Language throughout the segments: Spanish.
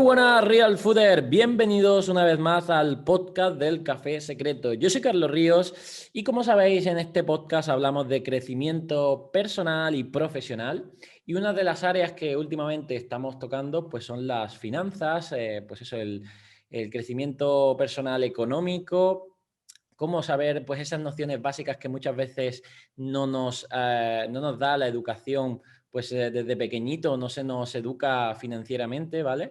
buenas, Real Fooder. Bienvenidos una vez más al podcast del Café Secreto. Yo soy Carlos Ríos y como sabéis, en este podcast hablamos de crecimiento personal y profesional. Y una de las áreas que últimamente estamos tocando pues son las finanzas, el crecimiento personal económico. Cómo saber pues, esas nociones básicas que muchas veces no nos da la educación pues desde pequeñito, no se nos educa financieramente, ¿vale?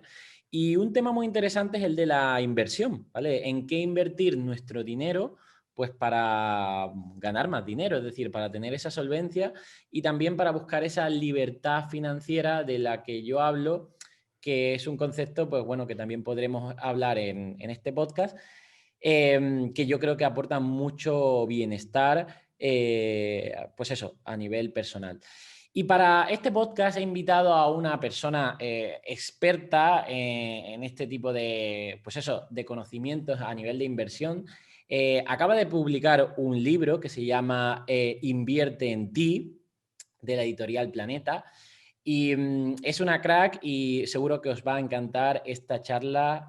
Y un tema muy interesante es el de la inversión, ¿vale? ¿En qué invertir nuestro dinero? Pues para ganar más dinero, es decir, para tener esa solvencia y también para buscar esa libertad financiera de la que yo hablo, que es un concepto, pues bueno, que también podremos hablar en este podcast, que yo creo que aporta mucho bienestar, pues eso, a nivel personal. Y para este podcast he invitado a una persona experta en este tipo de, pues eso, de conocimientos a nivel de inversión. Acaba de publicar un libro que se llama Invierte en ti, de la editorial Planeta. Y es una crack y seguro que os va a encantar esta charla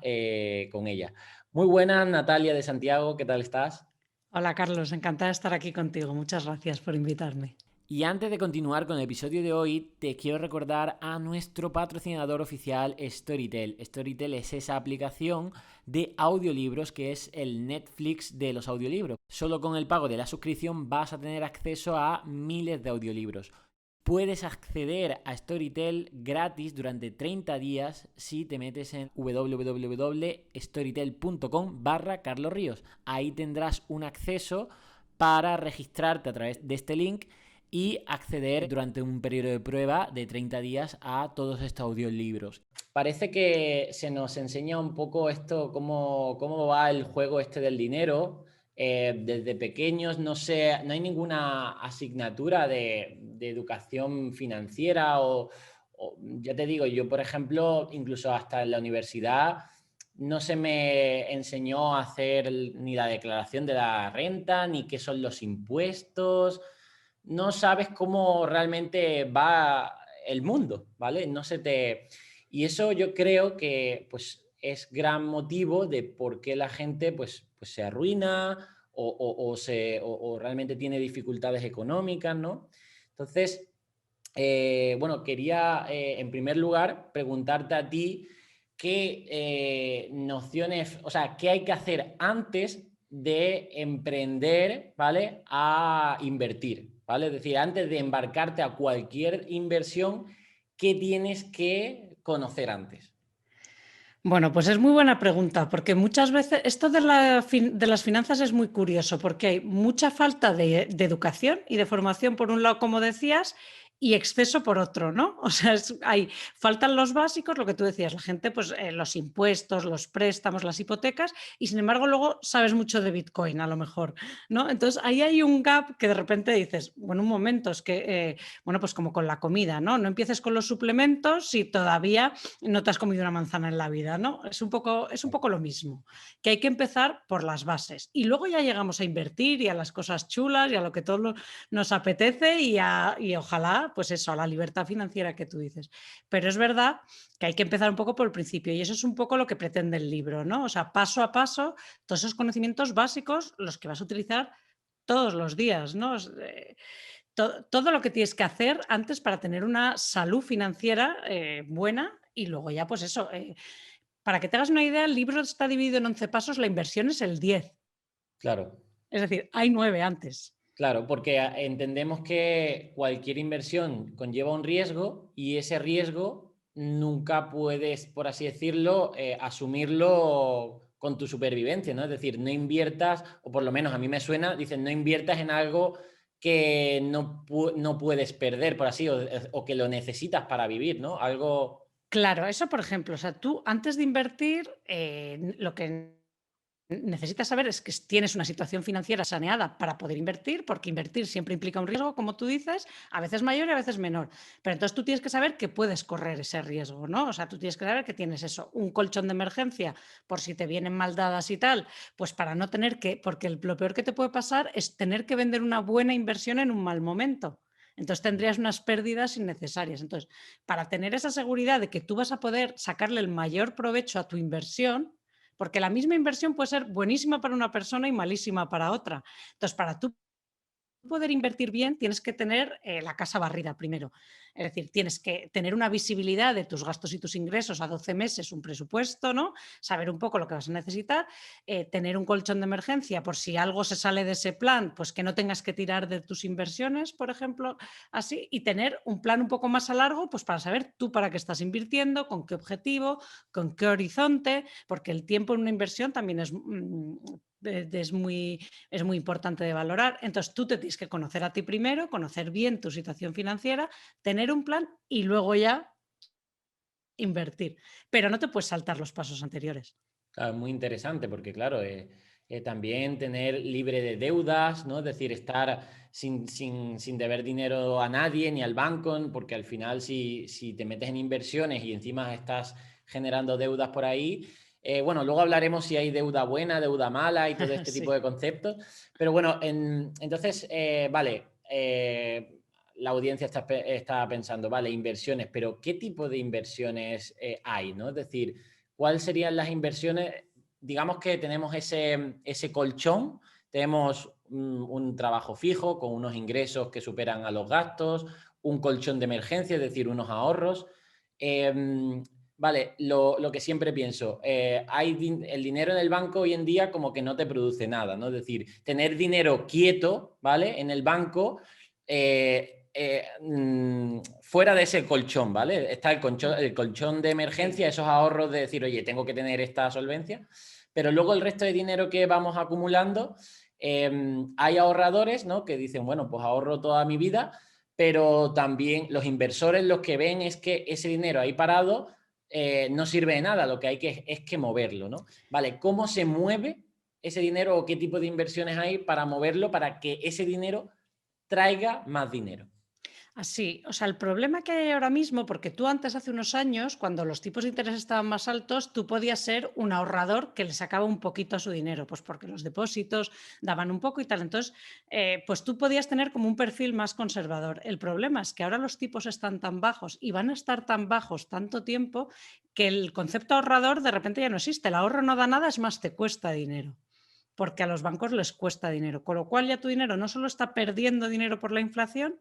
con ella. Muy buenas, Natalia de Santiago, ¿qué tal estás? Hola Carlos, encantada de estar aquí contigo. Muchas gracias por invitarme. Y antes de continuar con el episodio de hoy, te quiero recordar a nuestro patrocinador oficial Storytel. Storytel es esa aplicación de audiolibros que es el Netflix de los audiolibros. Solo con el pago de la suscripción vas a tener acceso a miles de audiolibros. Puedes acceder a Storytel gratis durante 30 días si te metes en www.storytel.com/Carlos Ríos. Ahí tendrás un acceso para registrarte a través de este link y acceder durante un periodo de prueba de 30 días a todos estos audiolibros. Parece que se nos enseña un poco esto, cómo va el juego este del dinero. Desde pequeños no hay ninguna asignatura de educación financiera o, ya te digo, yo por ejemplo, incluso hasta en la universidad no se me enseñó a hacer ni la declaración de la renta, ni qué son los impuestos. No sabes cómo realmente va el mundo, ¿vale? No se te... Y eso yo creo que pues, es gran motivo de por qué la gente pues se arruina o realmente tiene dificultades económicas, ¿no? Entonces, bueno, quería en primer lugar preguntarte a ti qué nociones, o sea, qué hay que hacer antes de emprender, ¿vale? A invertir, ¿vale? Es decir, antes de embarcarte a cualquier inversión, ¿qué tienes que conocer antes? Bueno, pues es muy buena pregunta, porque muchas veces esto de las finanzas es muy curioso, porque hay mucha falta de educación y de formación, por un lado, como decías, y exceso por otro, ¿no? O sea, faltan los básicos, lo que tú decías, la gente, pues los impuestos, los préstamos, las hipotecas, y sin embargo luego sabes mucho de Bitcoin, a lo mejor, ¿no? Entonces ahí hay un gap que de repente dices, bueno, un momento, es que, bueno, pues como con la comida, ¿no? No empieces con los suplementos si todavía no te has comido una manzana en la vida, ¿no? Es un poco lo mismo, que hay que empezar por las bases y luego ya llegamos a invertir y a las cosas chulas y a lo que todo nos apetece y ojalá, pues eso, a la libertad financiera que tú dices. Pero es verdad que hay que empezar un poco por el principio y eso es un poco lo que pretende el libro, ¿no? O sea, paso a paso, todos esos conocimientos básicos, los que vas a utilizar todos los días, ¿no? Todo lo que tienes que hacer antes para tener una salud financiera buena y luego ya, pues eso, para que te hagas una idea, el libro está dividido en 11 pasos, la inversión es el 10. Claro. Es decir, hay 9 antes. Claro, porque entendemos que cualquier inversión conlleva un riesgo y ese riesgo nunca puedes, por así decirlo, asumirlo con tu supervivencia, ¿no? Es decir, no inviertas, o por lo menos a mí me suena, dicen, no inviertas en algo que no puedes perder, por así, o que lo necesitas para vivir, ¿no? Algo... Claro, eso por ejemplo, o sea, tú antes de invertir, lo que necesitas saber es que tienes una situación financiera saneada para poder invertir, porque invertir siempre implica un riesgo, como tú dices, a veces mayor y a veces menor. Pero entonces tú tienes que saber que puedes correr ese riesgo, ¿no? O sea, tú tienes que saber que tienes eso, un colchón de emergencia por si te vienen mal dadas y tal, pues para no tener que, porque lo peor que te puede pasar es tener que vender una buena inversión en un mal momento. Entonces tendrías unas pérdidas innecesarias. Entonces, para tener esa seguridad de que tú vas a poder sacarle el mayor provecho a tu inversión, porque la misma inversión puede ser buenísima para una persona y malísima para otra. Entonces, para tú poder invertir bien, tienes que tener la casa barrida primero. Es decir, tienes que tener una visibilidad de tus gastos y tus ingresos a 12 meses, un presupuesto, ¿no? Saber un poco lo que vas a necesitar, tener un colchón de emergencia por si algo se sale de ese plan, pues que no tengas que tirar de tus inversiones, por ejemplo, así, y tener un plan un poco más a largo, pues para saber tú para qué estás invirtiendo, con qué objetivo, con qué horizonte, porque el tiempo en una inversión también es muy importante de valorar. Entonces, tú te tienes que conocer a ti primero, conocer bien tu situación financiera, tener un plan y luego ya invertir. Pero no te puedes saltar los pasos anteriores. Claro, muy interesante porque, claro, también tener libre de deudas, ¿no? Es decir, estar sin deber dinero a nadie ni al banco, porque al final si te metes en inversiones y encima estás generando deudas por ahí, bueno, luego hablaremos si hay deuda buena, deuda mala y todo este tipo Sí. de conceptos, pero bueno, entonces, vale, la audiencia está pensando, vale, inversiones, pero ¿qué tipo de inversiones hay, ¿no? Es decir, ¿cuáles serían las inversiones? Digamos que tenemos ese colchón, tenemos un trabajo fijo con unos ingresos que superan a los gastos, un colchón de emergencia, es decir, unos ahorros. Vale, lo que siempre pienso, el dinero en el banco hoy en día como que no te produce nada, ¿no? Es decir, tener dinero quieto, ¿vale? En el banco, fuera de ese colchón, ¿vale? Está el colchón de emergencia, esos ahorros de decir, oye, tengo que tener esta solvencia, pero luego el resto de dinero que vamos acumulando, hay ahorradores, ¿no? Que dicen, bueno, pues ahorro toda mi vida, pero también los inversores lo que ven es que ese dinero ahí parado no sirve de nada, lo que hay es que moverlo, ¿no? Vale, ¿cómo se mueve ese dinero o qué tipo de inversiones hay para moverlo para que ese dinero traiga más dinero? Así, o sea, el problema que hay ahora mismo, porque tú antes, hace unos años, cuando los tipos de interés estaban más altos, tú podías ser un ahorrador que le sacaba un poquito a su dinero, pues porque los depósitos daban un poco y tal. Entonces, pues tú podías tener como un perfil más conservador. El problema es que ahora los tipos están tan bajos y van a estar tan bajos tanto tiempo que el concepto ahorrador de repente ya no existe. El ahorro no da nada, es más, te cuesta dinero porque a los bancos les cuesta dinero, con lo cual ya tu dinero no solo está perdiendo dinero por la inflación,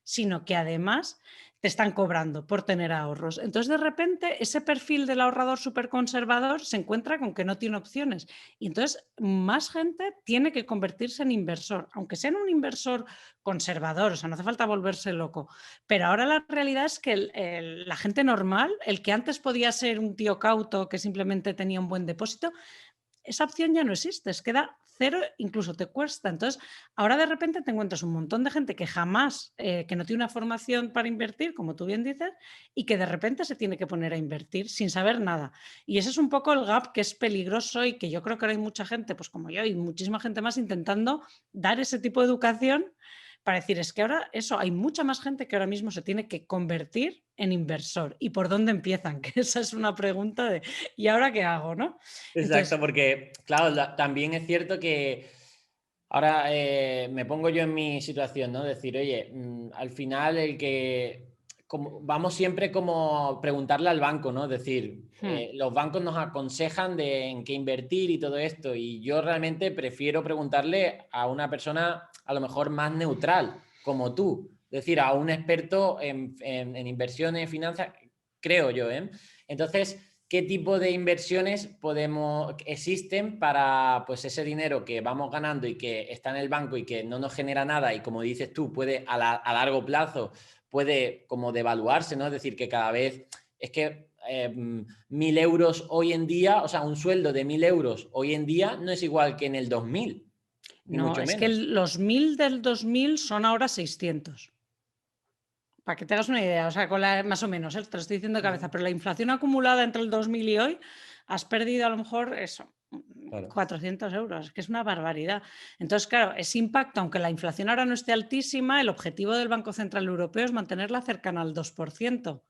sino que además te están cobrando por tener ahorros. Entonces, de repente, ese perfil del ahorrador súper conservador se encuentra con que no tiene opciones. Y entonces, más gente tiene que convertirse en inversor, aunque sea en un inversor conservador, o sea, no hace falta volverse loco. Pero ahora la realidad es que la gente normal, el que antes podía ser un tío cauto que simplemente tenía un buen depósito, esa opción ya no existe, es que da cero, incluso te cuesta. Entonces, ahora de repente te encuentras un montón de gente que jamás, que no tiene una formación para invertir, como tú bien dices, y que de repente se tiene que poner a invertir sin saber nada. Y ese es un poco el gap que es peligroso y que yo creo que ahora hay mucha gente, pues como yo y muchísima gente más, intentando dar ese tipo de educación para decir, es que ahora eso, hay mucha más gente que ahora mismo se tiene que convertir en inversor. ¿Y por dónde empiezan? Que esa es una pregunta de, ¿y ahora qué hago? ¿No? Exacto, Entonces, porque, claro, también es cierto que ahora me pongo yo en mi situación, ¿no? Decir, oye, al final vamos siempre como preguntarle al banco, ¿no? Es decir, hmm, los bancos nos aconsejan en qué invertir y todo esto, y yo realmente prefiero preguntarle a una persona a lo mejor más neutral, como tú, es decir, a un experto en inversiones, finanzas, creo yo, ¿eh? Entonces, ¿qué tipo de inversiones existen para pues ese dinero que vamos ganando y que está en el banco y que no nos genera nada y como dices tú, puede a largo plazo puede como devaluarse, ¿no? Es decir, que cada vez es que 1.000 euros hoy en día, o sea, un sueldo de 1.000 euros hoy en día no es igual que en el 2000, ni no, mucho es que menos. los 1000 del 2000 son ahora 600. Para que te hagas una idea, o sea, más o menos, te lo estoy diciendo de cabeza, pero la inflación acumulada entre el 2000 y hoy, has perdido a lo mejor eso, Claro. 400 euros, que es una barbaridad. Entonces, claro, ese impacto, aunque la inflación ahora no esté altísima, el objetivo del Banco Central Europeo es mantenerla cercana al 2%.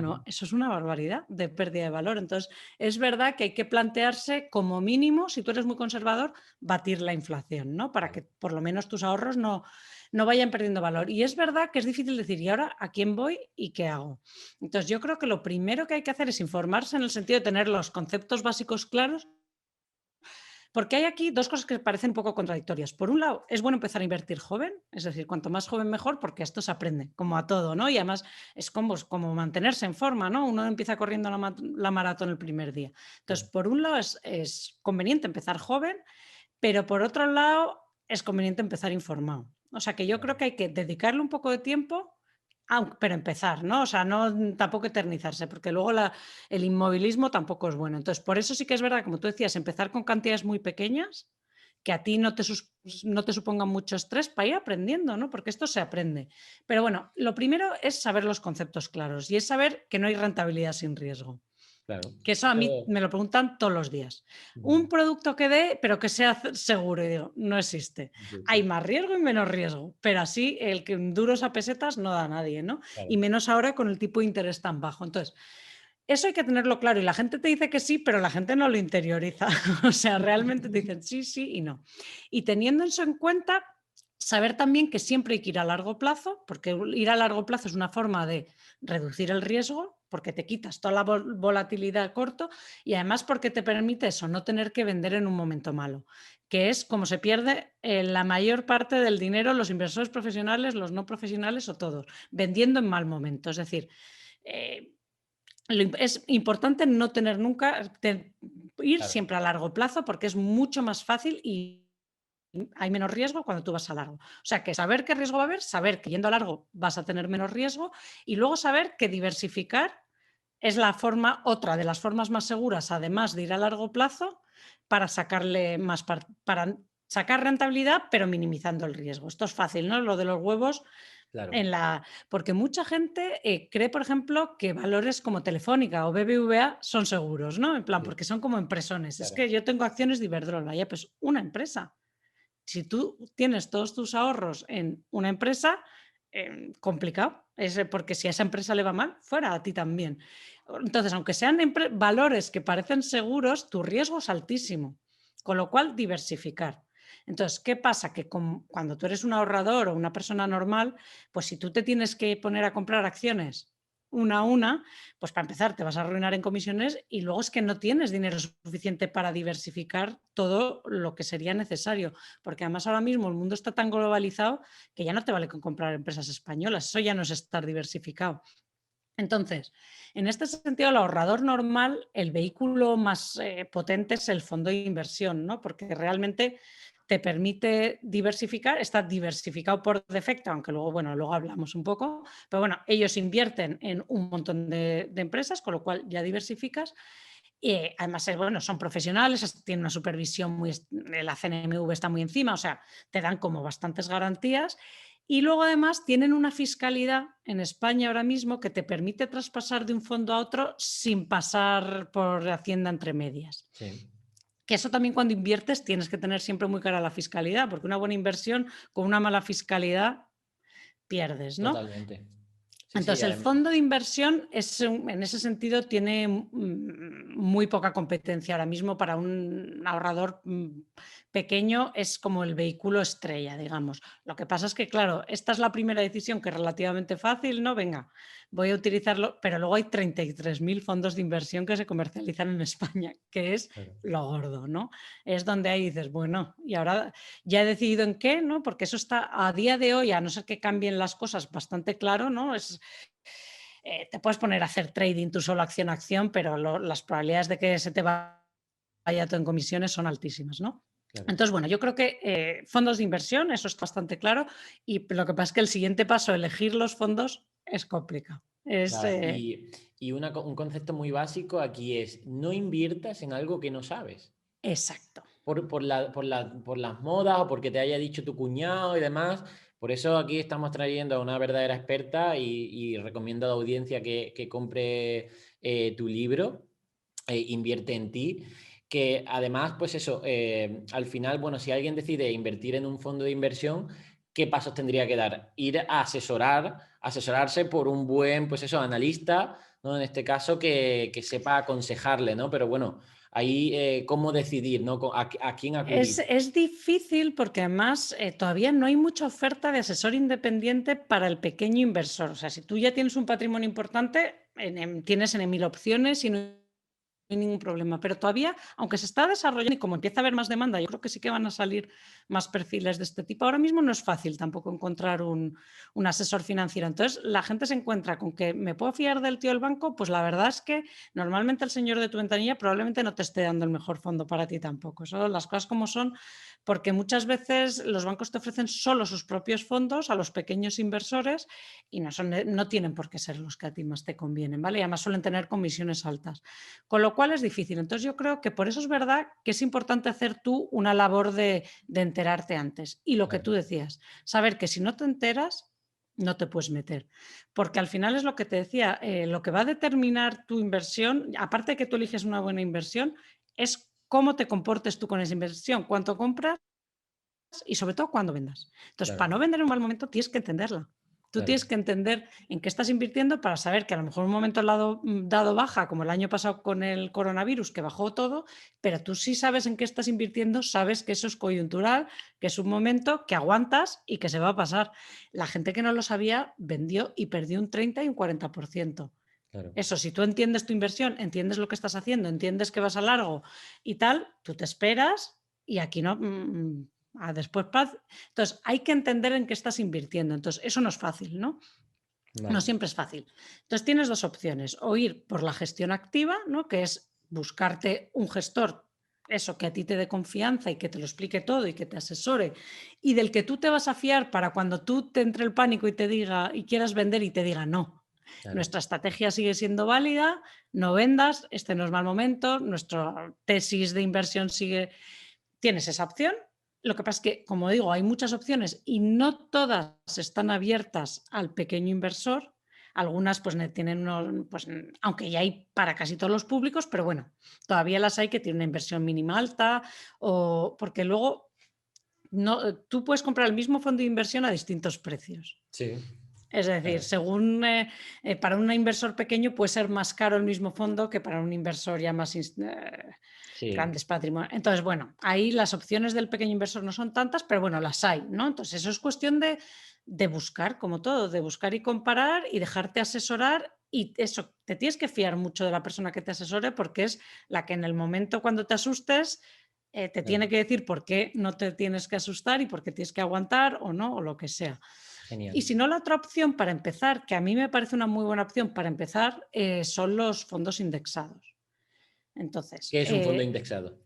no, eso es una barbaridad de pérdida de valor. Entonces, es verdad que hay que plantearse como mínimo, si tú eres muy conservador, batir la inflación, ¿no? Para que por lo menos tus ahorros no vayan perdiendo valor. Y es verdad que es difícil decir, ¿y ahora a quién voy y qué hago? Entonces, yo creo que lo primero que hay que hacer es informarse en el sentido de tener los conceptos básicos claros. Porque hay aquí dos cosas que parecen un poco contradictorias. Por un lado, es bueno empezar a invertir joven, es decir, cuanto más joven mejor, porque esto se aprende, como a todo, ¿no? Y además es como mantenerse en forma, ¿no? Uno empieza corriendo la maratón el primer día. Entonces, por un lado es conveniente empezar joven, pero por otro lado es conveniente empezar informado. O sea que yo creo que hay que dedicarle un poco de tiempo, pero empezar, ¿no? O sea, no tampoco eternizarse, porque luego el inmovilismo tampoco es bueno. Entonces, por eso sí que es verdad, como tú decías, empezar con cantidades muy pequeñas, que a ti no te supongan mucho estrés para ir aprendiendo, ¿no? Porque esto se aprende. Pero bueno, lo primero es saber los conceptos claros y es saber que no hay rentabilidad sin riesgo. Claro. Que eso a mí me lo preguntan todos los días. Un producto que dé, pero que sea seguro. Y digo, no existe. Hay más riesgo y menos riesgo, pero así el que en duros a pesetas no da a nadie, ¿no? Claro. Y menos ahora con el tipo de interés tan bajo. Entonces, eso hay que tenerlo claro y la gente te dice que sí, pero la gente no lo interioriza. O sea, realmente te dicen sí, sí y no. Y teniendo eso en cuenta, saber también que siempre hay que ir a largo plazo, porque ir a largo plazo es una forma de reducir el riesgo, porque te quitas toda la volatilidad a corto y además porque te permite eso, no tener que vender en un momento malo, que es como se pierde la mayor parte del dinero los inversores profesionales, los no profesionales o todos, vendiendo en mal momento. Es decir, eh, es importante no tener nunca, ir Claro. siempre a largo plazo porque es mucho más fácil y hay menos riesgo cuando tú vas a largo. O sea, que saber qué riesgo va a haber, saber que yendo a largo vas a tener menos riesgo y luego saber que diversificar es otra de las formas más seguras, además de ir a largo plazo, para sacarle para sacar rentabilidad, pero minimizando el riesgo. Esto es fácil, ¿no? Lo de los huevos Claro. porque mucha gente cree, por ejemplo, que valores como Telefónica o BBVA son seguros, ¿no? En plan, Sí, porque son como empresones. Es claro. que yo tengo acciones de Iberdrola, ya, pues una empresa. Si tú tienes todos tus ahorros en una empresa, complicado, porque si a esa empresa le va mal, fuera a ti también. Entonces, aunque sean valores que parecen seguros, tu riesgo es altísimo, con lo cual diversificar. Entonces, ¿qué pasa? Que cuando tú eres un ahorrador o una persona normal, pues si tú te tienes que poner a comprar acciones una a una, pues para empezar te vas a arruinar en comisiones y luego es que no tienes dinero suficiente para diversificar todo lo que sería necesario, porque además ahora mismo el mundo está tan globalizado que ya no te vale con comprar empresas españolas, eso ya no es estar diversificado. Entonces, en este sentido, el ahorrador normal, el vehículo más potente es el fondo de inversión, ¿no? Porque realmente te permite diversificar, está diversificado por defecto, aunque luego, bueno, luego hablamos un poco, pero bueno, ellos invierten en un montón de empresas, con lo cual ya diversificas. Y además, bueno, son profesionales, tienen una supervisión la CNMV está muy encima, o sea, te dan como bastantes garantías. Y luego además tienen una fiscalidad en España ahora mismo que te permite traspasar de un fondo a otro sin pasar por Hacienda entre medias. Sí. Que eso también cuando inviertes tienes que tener siempre muy cara la fiscalidad, porque una buena inversión con una mala fiscalidad pierdes, ¿no? Totalmente. Sí, sí, Entonces, el fondo de inversión en ese sentido tiene muy poca competencia ahora mismo para un ahorrador pequeño, es como el vehículo estrella, digamos. Lo que pasa es que, claro, esta es la primera decisión que es relativamente fácil, ¿no? Venga, voy a utilizarlo, pero luego hay 33.000 fondos de inversión que se comercializan en España, que es claro. lo gordo, ¿no? Es donde ahí dices, bueno, y ahora ya he decidido en qué, ¿no? Porque eso está a día de hoy, a no ser que cambien las cosas, bastante claro, ¿no? Te puedes poner a hacer trading tú solo acción a acción, pero las probabilidades de que se te vaya todo en comisiones son altísimas, ¿no? Claro. Entonces, bueno, yo creo que fondos de inversión, eso es bastante claro, y lo que pasa es que el siguiente paso, elegir los fondos, es complicado. Claro. Y un concepto muy básico aquí es no inviertas en algo que no sabes. Exacto. Por las modas o porque te haya dicho tu cuñado y demás. Por eso aquí estamos trayendo a una verdadera experta y recomiendo a la audiencia que compre tu libro, Invierte en ti, que además, pues eso, al final, bueno, si alguien decide invertir en un fondo de inversión, ¿qué pasos tendría que dar? Ir a asesorarse por un buen, pues eso, analista, ¿no? En este caso, que sepa aconsejarle, ¿no? Pero bueno, ahí cómo decidir, ¿no? ¿A quién acudir? Es difícil porque además todavía no hay mucha oferta de asesor independiente para el pequeño inversor. O sea, si tú ya tienes un patrimonio importante, tienes en 1000 opciones y no hay ningún problema, pero todavía, aunque se está desarrollando y como empieza a haber más demanda, yo creo que sí que van a salir más perfiles de este tipo. Ahora mismo no es fácil tampoco encontrar un asesor financiero. Entonces, la gente se encuentra con que me puedo fiar del tío del banco, pues la verdad es que normalmente el señor de tu ventanilla probablemente no te esté dando el mejor fondo para ti tampoco. Eso, las cosas como son, porque muchas veces los bancos te ofrecen solo sus propios fondos a los pequeños inversores y no tienen por qué ser los que a ti más te convienen, ¿vale? Y además suelen tener comisiones altas. Con lo cual es difícil. Entonces yo creo que por eso es verdad que es importante hacer tú una labor de enterarte antes. Y lo que tú decías, saber que si no te enteras, no te puedes meter. Porque al final es lo que te decía, lo que va a determinar tu inversión, aparte de que tú eliges una buena inversión, es cómo te comportes tú con esa inversión, cuánto compras y sobre todo cuándo vendas. Entonces, para no vender en un mal momento tienes que entenderla. Tú tienes que entender en qué estás invirtiendo para saber que a lo mejor en un momento dado baja, como el año pasado con el coronavirus, que bajó todo, pero tú sí sabes en qué estás invirtiendo, sabes que eso es coyuntural, que es un momento que aguantas y que se va a pasar. La gente que no lo sabía vendió y perdió un 30 y un 40%. Claro. Eso, si tú entiendes tu inversión, entiendes lo que estás haciendo, entiendes que vas a largo y tal, tú te esperas y aquí no... a después paz. Entonces, hay que entender en qué estás invirtiendo. Entonces, eso no es fácil, ¿no? Vale. No siempre es fácil. Entonces, tienes dos opciones. O ir por la gestión activa, ¿no? Que es buscarte un gestor, eso, que a ti te dé confianza y que te lo explique todo y que te asesore y del que tú te vas a fiar para cuando tú te entre el pánico y te diga y quieras vender y te diga no. Claro. Nuestra estrategia sigue siendo válida, no vendas, este no es mal momento, nuestra tesis de inversión sigue. Tienes esa opción. Lo que pasa es que, como digo, hay muchas opciones y no todas están abiertas al pequeño inversor. Algunas pues tienen unos, pues, aunque ya hay para casi todos los públicos, pero bueno, todavía las hay que tienen una inversión mínima alta o porque luego no, tú puedes comprar el mismo fondo de inversión a distintos precios. Sí. Es decir, según para un inversor pequeño puede ser más caro el mismo fondo que para un inversor ya más grandes patrimonios. Entonces, bueno, ahí las opciones del pequeño inversor no son tantas, pero bueno, las hay, ¿no? Entonces, eso es cuestión de buscar, como todo, de buscar y comparar y dejarte asesorar. Y eso, te tienes que fiar mucho de la persona que te asesore porque es la que en el momento cuando te asustes te tiene que decir por qué no te tienes que asustar y por qué tienes que aguantar o no, o lo que sea. Genial. Y si no, la otra opción para empezar, que a mí me parece una muy buena opción para empezar, son los fondos indexados. Entonces, ¿Qué es un fondo indexado?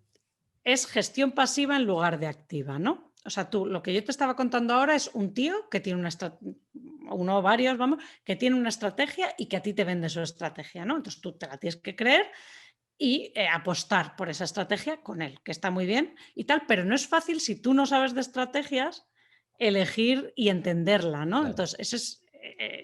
es gestión pasiva en lugar de activa, ¿no? O sea, tú, lo que yo te estaba contando ahora es un tío que tiene uno o varios, vamos, que tiene una estrategia y que a ti te vende su estrategia, ¿no? Entonces tú te la tienes que creer y apostar por esa estrategia con él, que está muy bien y tal, pero no es fácil si tú no sabes de estrategias elegir y entenderla, ¿no? Claro. Entonces,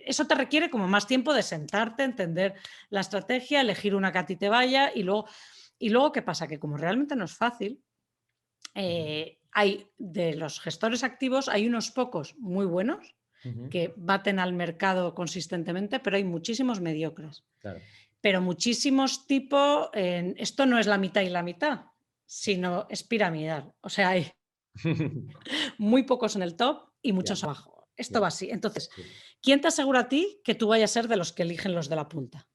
eso te requiere como más tiempo de sentarte, entender la estrategia, elegir una que a ti te vaya y luego ¿qué pasa? Que como realmente no es fácil, hay de los gestores activos, hay unos pocos muy buenos que baten al mercado consistentemente, pero hay muchísimos mediocres. Claro. Pero muchísimos tipo, esto no es la mitad y la mitad, sino es piramidal. O sea, hay muy pocos en el top y muchos abajo. Esto va así. Entonces, ¿quién te asegura a ti que tú vayas a ser de los que eligen los de la punta?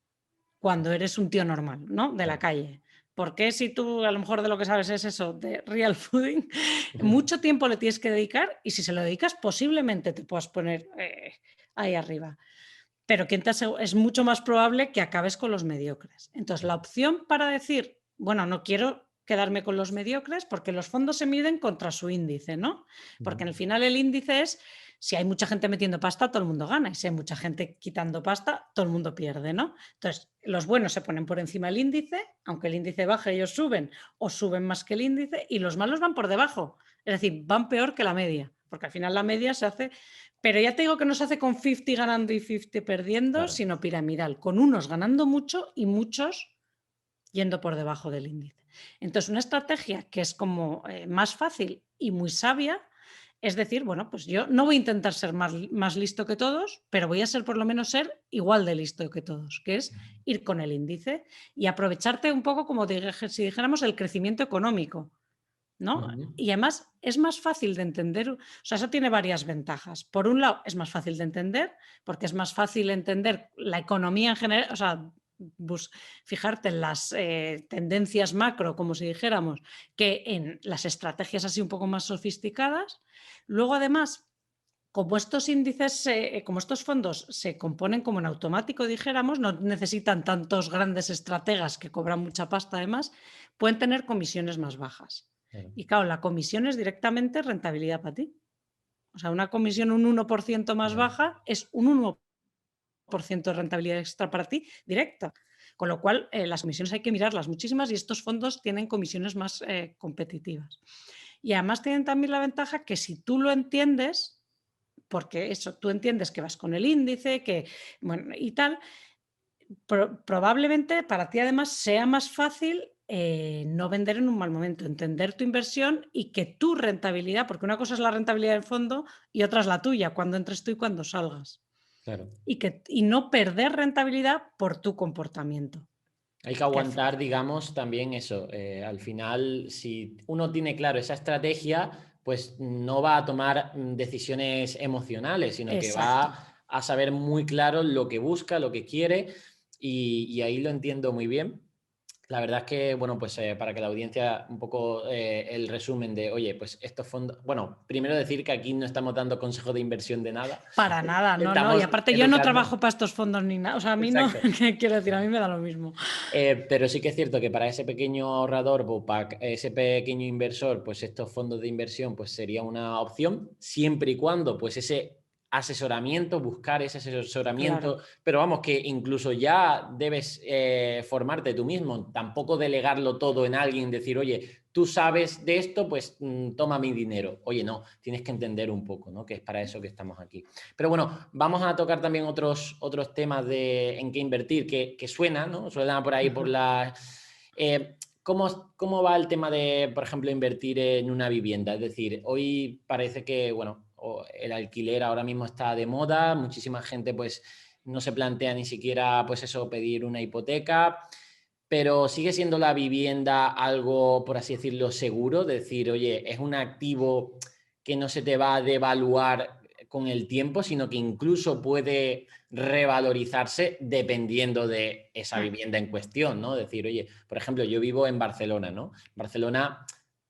Cuando eres un tío normal, ¿no? De la calle. Porque si tú a lo mejor de lo que sabes es eso, de real fooding, mucho tiempo le tienes que dedicar y si se lo dedicas posiblemente te puedas poner ahí arriba. Pero es mucho más probable que acabes con los mediocres. Entonces, la opción para decir, bueno, no quiero quedarme con los mediocres porque los fondos se miden contra su índice, ¿no? Porque al final el índice es, si hay mucha gente metiendo pasta, todo el mundo gana. Y si hay mucha gente quitando pasta, todo el mundo pierde, ¿no? Entonces, los buenos se ponen por encima del índice, aunque el índice baje, ellos suben o suben más que el índice, y los malos van por debajo. Es decir, van peor que la media, porque al final la media se hace. Pero ya te digo que no se hace con 50 ganando y 50 perdiendo, sino piramidal, con unos ganando mucho y muchos yendo por debajo del índice. Entonces, una estrategia que es como más fácil y muy sabia Es decir, bueno, pues yo no voy a intentar ser más listo que todos, pero voy a ser por lo menos ser igual de listo que todos, que es ir con el índice y aprovecharte un poco como si dijéramos el crecimiento económico, ¿no? Ujú. Y además es más fácil de entender, o sea, eso tiene varias ventajas. Por un lado, es más fácil de entender, porque es más fácil entender la economía en general, o sea, fijarte en las tendencias macro, como si dijéramos, que en las estrategias así un poco más sofisticadas. Luego, además, como estos índices, como estos fondos se componen como en automático, dijéramos, no necesitan tantos grandes estrategas que cobran mucha pasta además, pueden tener comisiones más bajas. Claro. Y claro, la comisión es directamente rentabilidad para ti. O sea, una comisión un 1% más Claro. baja es un 1% de rentabilidad extra para ti directa. Con lo cual, las comisiones hay que mirarlas muchísimas y estos fondos tienen comisiones más competitivas. Y además tienen también la ventaja que si tú lo entiendes, porque eso, tú entiendes que vas con el índice, que, bueno, y tal, probablemente para ti además sea más fácil no vender en un mal momento, entender tu inversión y que tu rentabilidad, porque una cosa es la rentabilidad del fondo y otra es la tuya, cuando entres tú y cuando salgas. Claro. Y no perder rentabilidad por tu comportamiento. Hay que Que aguantar, digamos, también eso. Al final, si uno tiene claro esa estrategia, pues no va a tomar decisiones emocionales, sino que exacto. va a saber muy claro lo que busca, lo que quiere, y ahí lo entiendo muy bien. La verdad es que, bueno, pues para que la audiencia un poco el resumen de, oye, pues estos fondos, bueno, primero decir que aquí no estamos dando consejos de inversión de nada. Para nada, no, no. Y Estamos aparte yo no educando. trabajo para estos fondos ni nada. O sea, a mí no, Exacto. quiero decir, a mí me da lo mismo. Pero sí que es cierto que para ese pequeño ahorrador o para ese pequeño inversor, pues estos fondos de inversión pues sería una opción, siempre y cuando pues ese asesoramiento, buscar ese asesoramiento, Claro. pero vamos, que incluso ya debes formarte tú mismo, tampoco delegarlo todo en alguien, decir, oye, tú sabes de esto, pues toma mi dinero. Oye, no, tienes que entender un poco, ¿no? Que es para eso que estamos aquí. Pero bueno, vamos a tocar también otros temas de en qué invertir, que suenan, ¿no? Suenan por ahí por la... ¿Cómo va el tema de, por ejemplo, invertir en una vivienda? Es decir, hoy parece que, bueno, el alquiler ahora mismo está de moda, muchísima gente pues no se plantea ni siquiera, pues eso, pedir una hipoteca, pero sigue siendo la vivienda algo, por así decirlo, seguro, decir, oye, es un activo que no se te va a devaluar con el tiempo, sino que incluso puede revalorizarse dependiendo de esa vivienda en cuestión, ¿no? Decir, oye, por ejemplo, yo vivo en Barcelona, ¿no? Barcelona,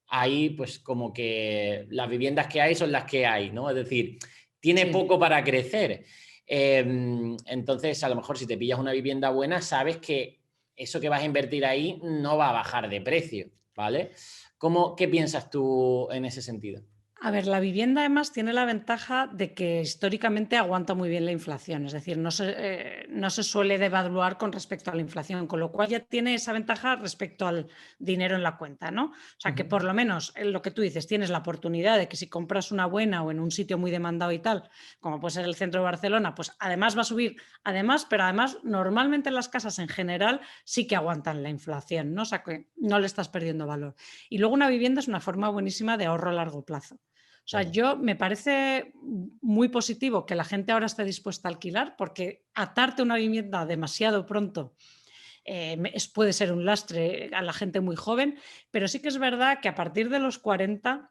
ahí pues como que las viviendas que hay son las que hay, ¿no? Es decir, tiene Sí. poco para crecer. Entonces, a lo mejor si te pillas una vivienda buena, sabes que eso que vas a invertir ahí no va a bajar de precio, ¿vale? ¿Qué piensas tú en ese sentido? A ver, la vivienda además tiene la ventaja de que históricamente aguanta muy bien la inflación, es decir, no se suele devaluar con respecto a la inflación, con lo cual ya tiene esa ventaja respecto al dinero en la cuenta, ¿no? O sea, que por lo menos lo que tú dices, tienes la oportunidad de que si compras una buena o en un sitio muy demandado y tal, como puede ser el centro de Barcelona, pues además va a subir, pero además normalmente las casas en general sí que aguantan la inflación, ¿no? O sea, que no le estás perdiendo valor. Y luego una vivienda es una forma buenísima de ahorro a largo plazo. O sea, me parece muy positivo que la gente ahora esté dispuesta a alquilar, porque atarte una vivienda demasiado pronto puede ser un lastre a la gente muy joven, pero sí que es verdad que a partir de los 40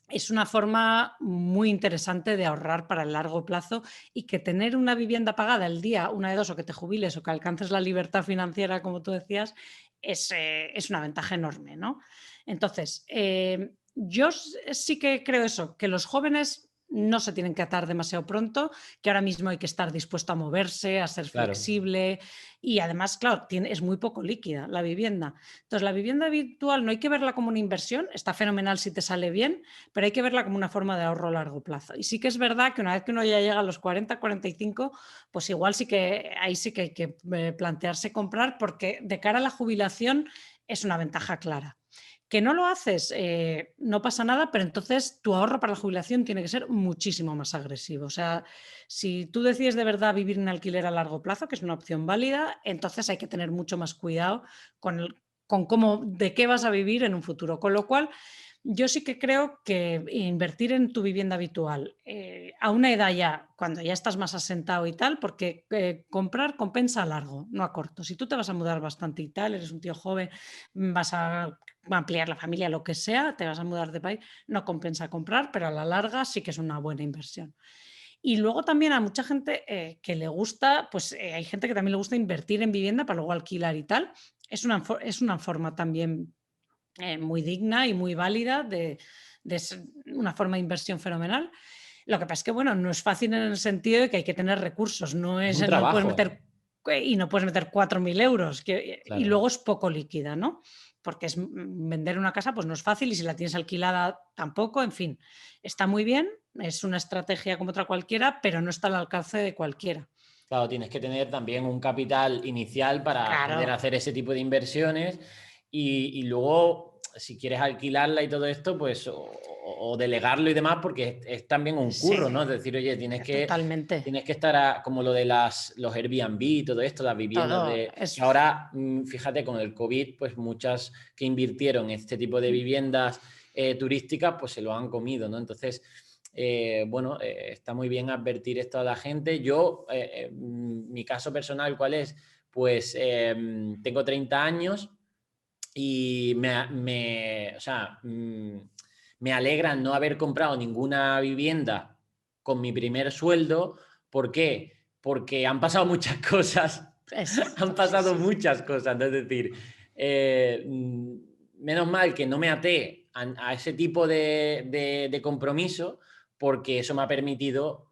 es una forma muy interesante de ahorrar para el largo plazo y que tener una vivienda pagada el día, una de dos, o que te jubiles o que alcances la libertad financiera, como tú decías, es una ventaja enorme, ¿no? Entonces, yo sí que creo eso, que los jóvenes no se tienen que atar demasiado pronto, que ahora mismo hay que estar dispuesto a moverse, a ser Claro. flexible y además, claro, es muy poco líquida la vivienda. Entonces, la vivienda habitual no hay que verla como una inversión, está fenomenal si te sale bien, pero hay que verla como una forma de ahorro a largo plazo. Y sí que es verdad que una vez que uno ya llega a los 40, 45, pues igual ahí sí que hay que plantearse comprar, porque de cara a la jubilación es una ventaja clara. ¿Que no lo haces? No pasa nada, pero entonces tu ahorro para la jubilación tiene que ser muchísimo más agresivo. O sea, si tú decides de verdad vivir en alquiler a largo plazo, que es una opción válida, entonces hay que tener mucho más cuidado con cómo, de qué vas a vivir en un futuro. Con lo cual, Yo sí que creo que invertir en tu vivienda habitual, a una edad ya, cuando ya estás más asentado y tal, porque comprar compensa a largo, no a corto. Si tú te vas a mudar bastante y tal, eres un tío joven, vas a ampliar la familia, lo que sea, te vas a mudar de país, no compensa comprar, pero a la larga sí que es una buena inversión. Y luego también a mucha gente que le gusta, pues hay gente que también le gusta invertir en vivienda para luego alquilar y tal. Es una forma también muy digna y muy válida de una forma de inversión fenomenal. Lo que pasa es que, bueno, no es fácil en el sentido de que hay que tener recursos, Es un no puedes trabajo, meter y no puedes meter 4.000 euros y claro. luego es poco líquida, ¿no? Porque vender una casa pues no es fácil y si la tienes alquilada tampoco, en fin, está muy bien, es una estrategia como otra cualquiera, pero no está al alcance de cualquiera. Claro, tienes que tener también un capital inicial para poder Claro, hacer ese tipo de inversiones y luego, si quieres alquilarla y todo esto, pues o delegarlo y demás, porque es también un curro, sí, ¿no? Es decir, oye, totalmente. tienes que estar como lo de los Airbnb y todo esto, las viviendas Todo de... Que es... ahora, fíjate, con el COVID, pues muchas que invirtieron en este tipo de viviendas turísticas, pues se lo han comido, ¿no? Entonces... bueno, está muy bien advertir esto a la gente. Yo, mi caso personal, ¿cuál es? Pues tengo 30 años y o sea, me alegra no haber comprado ninguna vivienda con mi primer sueldo. ¿Por qué? Porque han pasado muchas cosas. Han Exacto, sí, pasado sí. muchas cosas. Es decir, eh, menos mal que no me até a ese tipo de compromiso, porque eso me ha permitido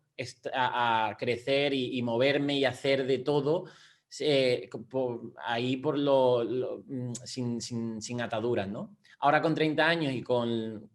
a crecer y moverme y hacer de todo ahí sin ataduras, ¿no? Ahora con 30 años y con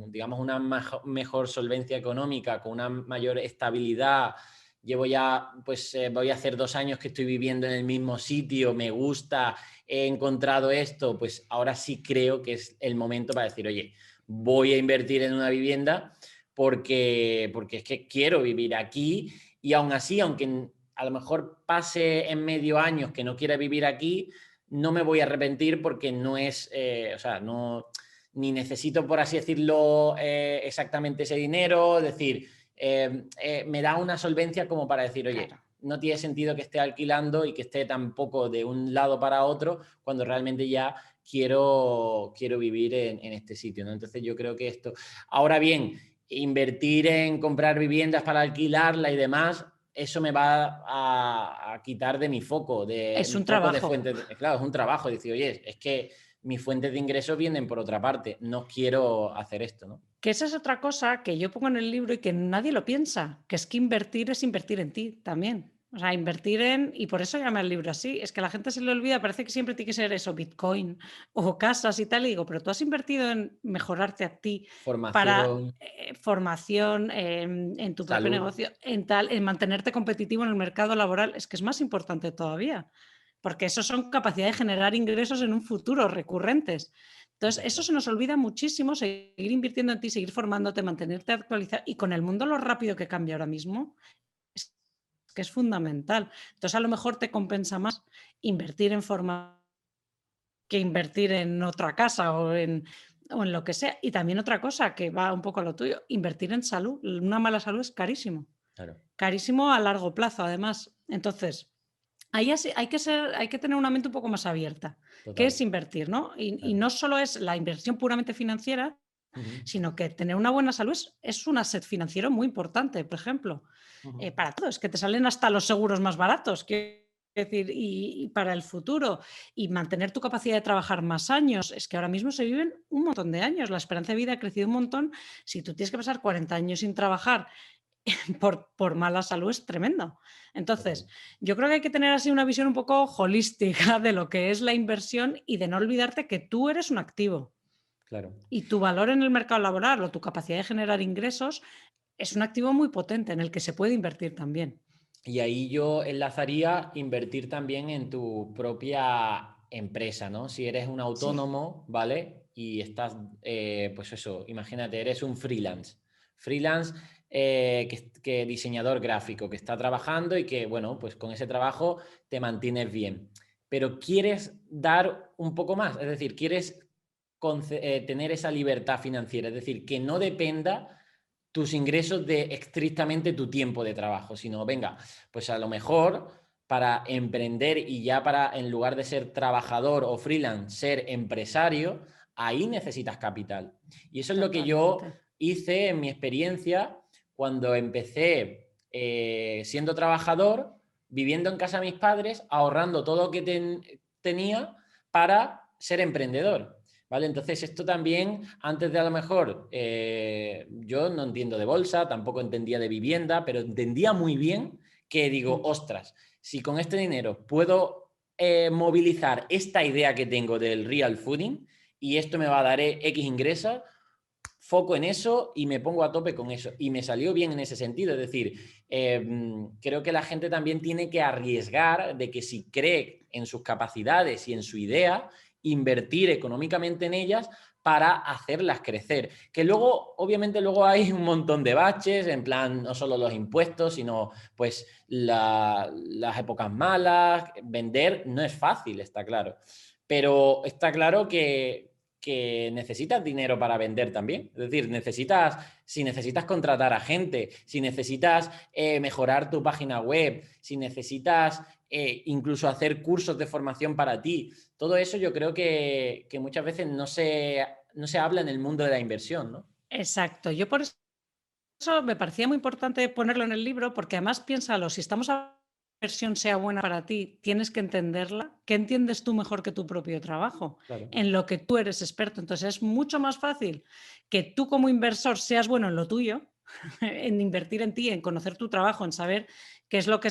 digamos, una mejor solvencia económica, con una mayor estabilidad, llevo ya, pues voy a hacer 2 años que estoy viviendo en el mismo sitio, me gusta, he encontrado esto, pues ahora sí creo que es el momento para decir, oye, voy a invertir en una vivienda porque es que quiero vivir aquí y aún así, aunque a lo mejor pase en medio años que no quiera vivir aquí, no me voy a arrepentir porque no es, o sea, no, ni necesito, por así decirlo, exactamente ese dinero, es decir, me da una solvencia como para decir, Claro. oye, no tiene sentido que esté alquilando y que esté tampoco de un lado para otro cuando realmente ya quiero vivir en este sitio, ¿no? Entonces yo creo que esto... Ahora bien, invertir en comprar viviendas para alquilarla y demás, eso me va a quitar de mi foco, de Es un un poco de trabajo. fuentes. Claro, es un trabajo. Decir, oye, es que mis fuentes de ingresos vienen por otra parte. No quiero hacer esto, ¿no? Que esa es otra cosa que yo pongo en el libro y que nadie lo piensa, que es que invertir es invertir en ti también. O sea, invertir en, y por eso llama el libro así, es que a la gente se le olvida, parece que siempre tiene que ser eso, Bitcoin o casas y tal, y digo, pero tú has invertido en mejorarte a ti para Formación, formación, en tu propio salud. negocio, en tal, en mantenerte competitivo en el mercado laboral, es que es más importante todavía, porque eso son capacidades de generar ingresos en un futuro recurrentes. Entonces, eso Exacto. se nos olvida muchísimo, seguir invirtiendo en ti, seguir formándote, mantenerte actualizado y con el mundo lo rápido que cambia ahora mismo, es que es fundamental. Entonces, a lo mejor te compensa más invertir en forma que invertir en otra casa o en lo que sea. Y también otra cosa que va un poco a lo tuyo, invertir en salud. Una mala salud es carísimo, Claro, carísimo a largo plazo, además. Entonces, ahí hay que tener una mente un poco más abierta, que total. es invertir, ¿no? Y Claro. no solo es la inversión puramente financiera, Uh -huh. sino que tener una buena salud es un asset financiero muy importante, por ejemplo, Uh -huh. para todos, que te salen hasta los seguros más baratos, quiero decir, y para el futuro, y mantener tu capacidad de trabajar más años, es que ahora mismo se viven un montón de años, la esperanza de vida ha crecido un montón, si tú tienes que pasar 40 años sin trabajar por mala salud es tremendo. Total. Entonces, yo creo que hay que tener así una visión un poco holística de lo que es la inversión y de no olvidarte que tú eres un activo Claro. y tu valor en el mercado laboral o tu capacidad de generar ingresos es un activo muy potente en el que se puede invertir también. Y ahí yo enlazaría invertir también en tu propia empresa, ¿no? Si eres un Sí, autónomo, ¿vale? Y estás, pues eso, imagínate, eres un freelance. Freelance que diseñador gráfico, que está trabajando y que, bueno, pues con ese trabajo te mantienes bien. Pero quieres dar un poco más, es decir, quieres tener esa libertad financiera, es decir, que no dependa tus ingresos de estrictamente tu tiempo de trabajo, sino, venga, pues a lo mejor para emprender y ya para, en lugar de ser trabajador o freelance, ser empresario, ahí necesitas capital. Y eso es lo que yo hice en mi experiencia cuando empecé siendo trabajador, viviendo en casa de mis padres, ahorrando todo lo que tenía para ser emprendedor. ¿Vale? Entonces, esto también, antes de a lo mejor, yo no entiendo de bolsa, tampoco entendía de vivienda, pero entendía muy bien que digo, ostras, si con este dinero puedo movilizar esta idea que tengo del real fooding y esto me va a dar X ingresos, foco en eso y me pongo a tope con eso. Y me salió bien en ese sentido. Es decir, creo que la gente también tiene que arriesgar de que si cree en sus capacidades y en su idea, invertir económicamente en ellas para hacerlas crecer. Que luego, obviamente, luego hay un montón de baches, en plan, no solo los impuestos, sino pues las épocas malas. Vender no es fácil, está claro. Pero está claro que necesitas dinero para vender también. Es decir, si necesitas contratar a gente, si necesitas mejorar tu página web, si necesitas incluso hacer cursos de formación para ti, todo eso yo creo que muchas veces no se habla en el mundo de la inversión, ¿no? Exacto. Yo por eso me parecía muy importante ponerlo en el libro, porque además piénsalo, si estamos a la versión sea buena para ti, tienes que entenderla. ¿Qué entiendes tú mejor que tu propio trabajo? Claro. En lo que tú eres experto. Entonces es mucho más fácil que tú como inversor seas bueno en lo tuyo, en invertir en ti, en conocer tu trabajo, en saber qué es lo que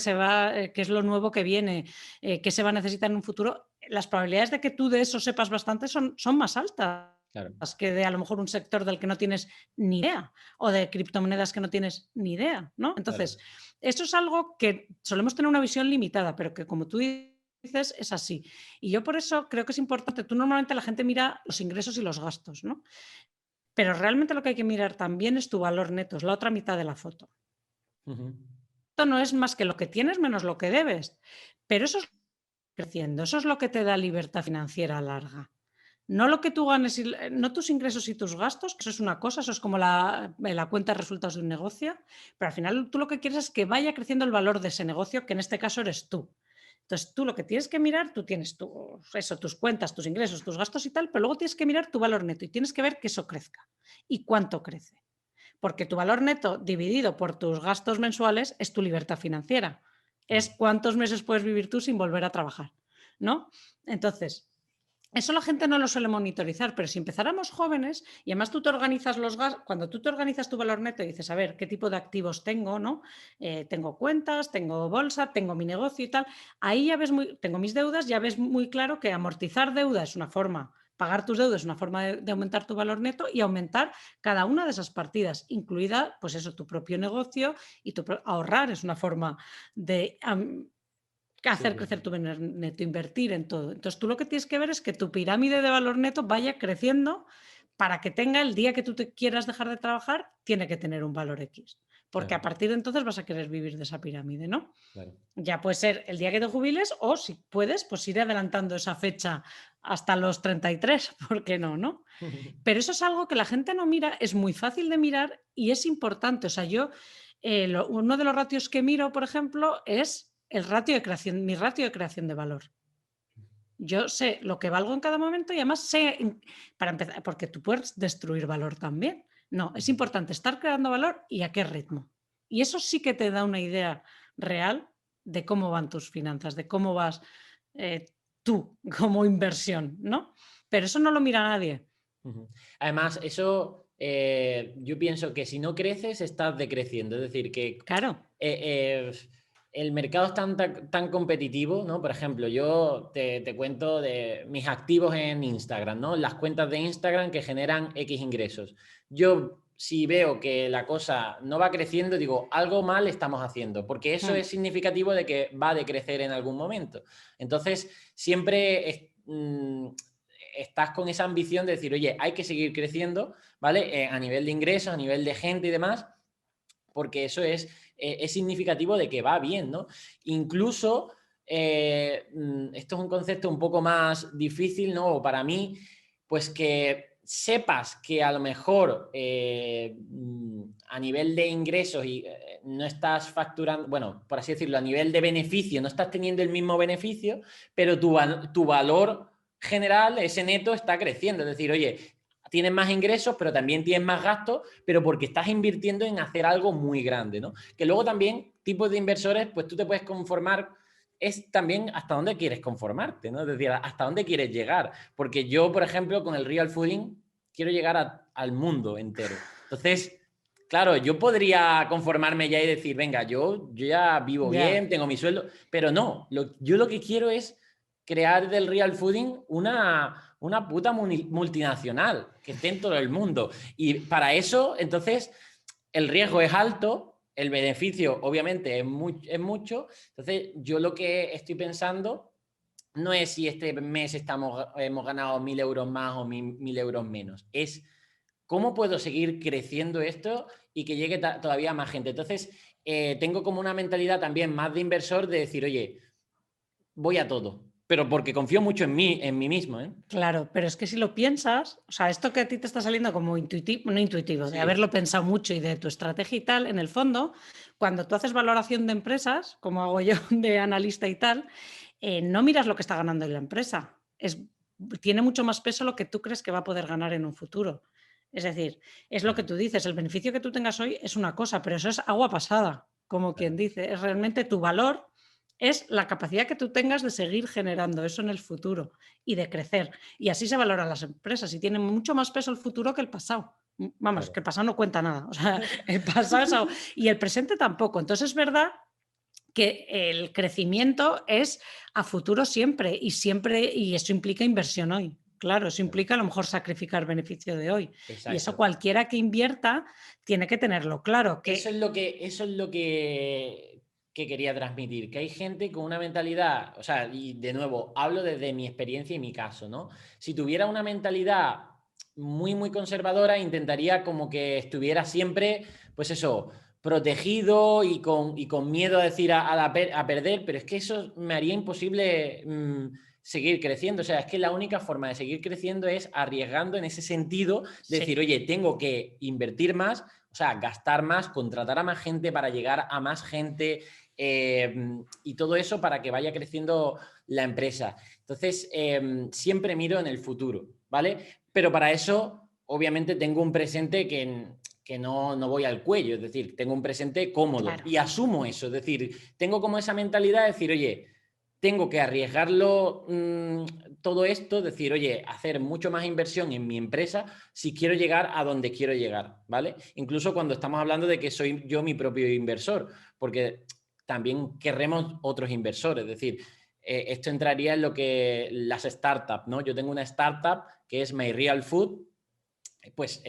qué es lo nuevo que viene, qué se va a necesitar en un futuro. Las probabilidades de que tú de eso sepas bastante son más altas. Claro. Que de a lo mejor un sector del que no tienes ni idea o de criptomonedas que no tienes ni idea, ¿no? Entonces, Claro. eso es algo que solemos tener una visión limitada, pero que como tú dices es así. Y yo por eso creo que es importante, tú normalmente la gente mira los ingresos y los gastos, ¿no? Pero realmente lo que hay que mirar también es tu valor neto, es la otra mitad de la foto. Esto no es más que lo que tienes menos lo que debes, pero eso es creciendo, eso es lo que te da libertad financiera larga. No lo que tú ganes, no tus ingresos y tus gastos, que eso es una cosa, eso es como la cuenta de resultados de un negocio, pero al final tú lo que quieres es que vaya creciendo el valor de ese negocio, que en este caso eres tú. Entonces tú lo que tienes que mirar, tú tienes tus cuentas, tus ingresos, tus gastos y tal, pero luego tienes que mirar tu valor neto y tienes que ver que eso crezca y cuánto crece. Porque tu valor neto dividido por tus gastos mensuales es tu libertad financiera. Es cuántos meses puedes vivir tú sin volver a trabajar, ¿no? Entonces, eso la gente no lo suele monitorizar, pero si empezáramos jóvenes y además tú te organizas los gastos, cuando tú te organizas tu valor neto y dices, a ver, ¿qué tipo de activos tengo? ¿No? Tengo cuentas, tengo bolsa, tengo mi negocio y tal. Ahí ya ves tengo mis deudas, ya ves muy claro que amortizar deuda es una forma, pagar tus deudas es una forma de aumentar tu valor neto y aumentar cada una de esas partidas, incluida, pues eso, tu propio negocio y ahorrar es una forma de hacer crecer tu valor neto, invertir en todo. Entonces, tú lo que tienes que ver es que tu pirámide de valor neto vaya creciendo para que tenga el día que tú te quieras dejar de trabajar, tiene que tener un valor X. Porque a partir de entonces vas a querer vivir de esa pirámide, ¿no? Claro. Ya puede ser el día que te jubiles o si puedes, pues ir adelantando esa fecha hasta los 33, ¿por qué no? ¿No? Pero eso es algo que la gente no mira, es muy fácil de mirar y es importante. O sea, yo, uno de los ratios que miro, por ejemplo, es mi ratio de creación de valor. Yo sé lo que valgo en cada momento y además sé, para empezar, porque tú puedes destruir valor también. No, es importante estar creando valor y a qué ritmo. Y eso sí que te da una idea real de cómo van tus finanzas, de cómo vas tú como inversión, ¿no? Pero eso no lo mira nadie. Además, eso yo pienso que si no creces, estás decreciendo. Es decir, que Claro. El mercado es tan competitivo, ¿no? Por ejemplo, yo te cuento de mis activos en Instagram, ¿no? Las cuentas de Instagram que generan X ingresos. Yo, si veo que la cosa no va creciendo, digo, algo mal estamos haciendo, porque eso es significativo de que va a decrecer en algún momento. Entonces, siempre estás con esa ambición de decir, oye, hay que seguir creciendo, ¿vale? A nivel de ingresos, a nivel de gente y demás, porque eso es significativo de que va bien, ¿no? Incluso, esto es un concepto un poco más difícil, ¿no? Para mí, pues que sepas que a lo mejor a nivel de ingresos y no estás facturando, bueno, por así decirlo, a nivel de beneficio, no estás teniendo el mismo beneficio, pero tu valor general, ese neto, está creciendo. Es decir, oye, tienes más ingresos, pero también tienes más gastos, pero porque estás invirtiendo en hacer algo muy grande, ¿no? Que luego también, tipos de inversores, pues tú te puedes conformar, es también hasta dónde quieres conformarte, ¿no? Es decir, hasta dónde quieres llegar. Porque yo, por ejemplo, con el real fooding, quiero llegar al mundo entero. Entonces, claro, yo podría conformarme ya y decir, venga, yo ya vivo bien, tengo mi sueldo, pero no, yo lo que quiero es crear del real fooding una puta multinacional que esté en todo el mundo. Y para eso, entonces, el riesgo es alto, el beneficio obviamente es mucho. Entonces, yo lo que estoy pensando no es si este mes hemos ganado 1.000 euros más o 1.000 euros menos, es cómo puedo seguir creciendo esto y que llegue todavía más gente. Entonces, tengo como una mentalidad también más de inversor de decir, oye, voy a todo, pero porque confío mucho en mí mismo, ¿eh? Claro, pero es que si lo piensas, o sea, esto que a ti te está saliendo como intuitivo, no intuitivo, de Sí. haberlo pensado mucho y de tu estrategia y tal, en el fondo, cuando tú haces valoración de empresas, como hago yo de analista y tal, no miras lo que está ganando la empresa. Tiene mucho más peso lo que tú crees que va a poder ganar en un futuro. Es decir, es lo que tú dices, el beneficio que tú tengas hoy es una cosa, pero eso es agua pasada, como quien dice, es realmente tu valor, es la capacidad que tú tengas de seguir generando eso en el futuro y de crecer. Y así se valoran las empresas y tienen mucho más peso el futuro que el pasado. Vamos, Claro. que el pasado no cuenta nada. O sea, el pasado es algo, y el presente tampoco. Entonces es verdad que el crecimiento es a futuro siempre, y eso implica inversión hoy. Claro, eso implica a lo mejor sacrificar beneficio de hoy. Exacto. Y eso cualquiera que invierta tiene que tenerlo claro. Que... Eso es lo que quería transmitir, que hay gente con una mentalidad, o sea, y de nuevo, hablo desde mi experiencia y mi caso, ¿no? Si tuviera una mentalidad muy conservadora, intentaría como que estuviera siempre, pues eso, protegido y con miedo a decir a perder, pero es que eso me haría imposible seguir creciendo. O sea, es que la única forma de seguir creciendo es arriesgando en ese sentido, de decir, oye, tengo que invertir más, o sea, gastar más, contratar a más gente para llegar a más gente y todo eso para que vaya creciendo la empresa. Entonces, siempre miro en el futuro, ¿vale? Pero para eso, obviamente, tengo un presente que no voy al cuello, es decir, tengo un presente cómodo y asumo eso, es decir, tengo como esa mentalidad de decir, oye, tengo que arriesgarlo todo esto, decir, oye, hacer mucho más inversión en mi empresa si quiero llegar a donde quiero llegar, ¿vale? Incluso cuando estamos hablando de que soy yo mi propio inversor, porque también querremos otros inversores, es decir, esto entraría en lo que las startups, ¿no? Yo tengo una startup que es My Real Food, pues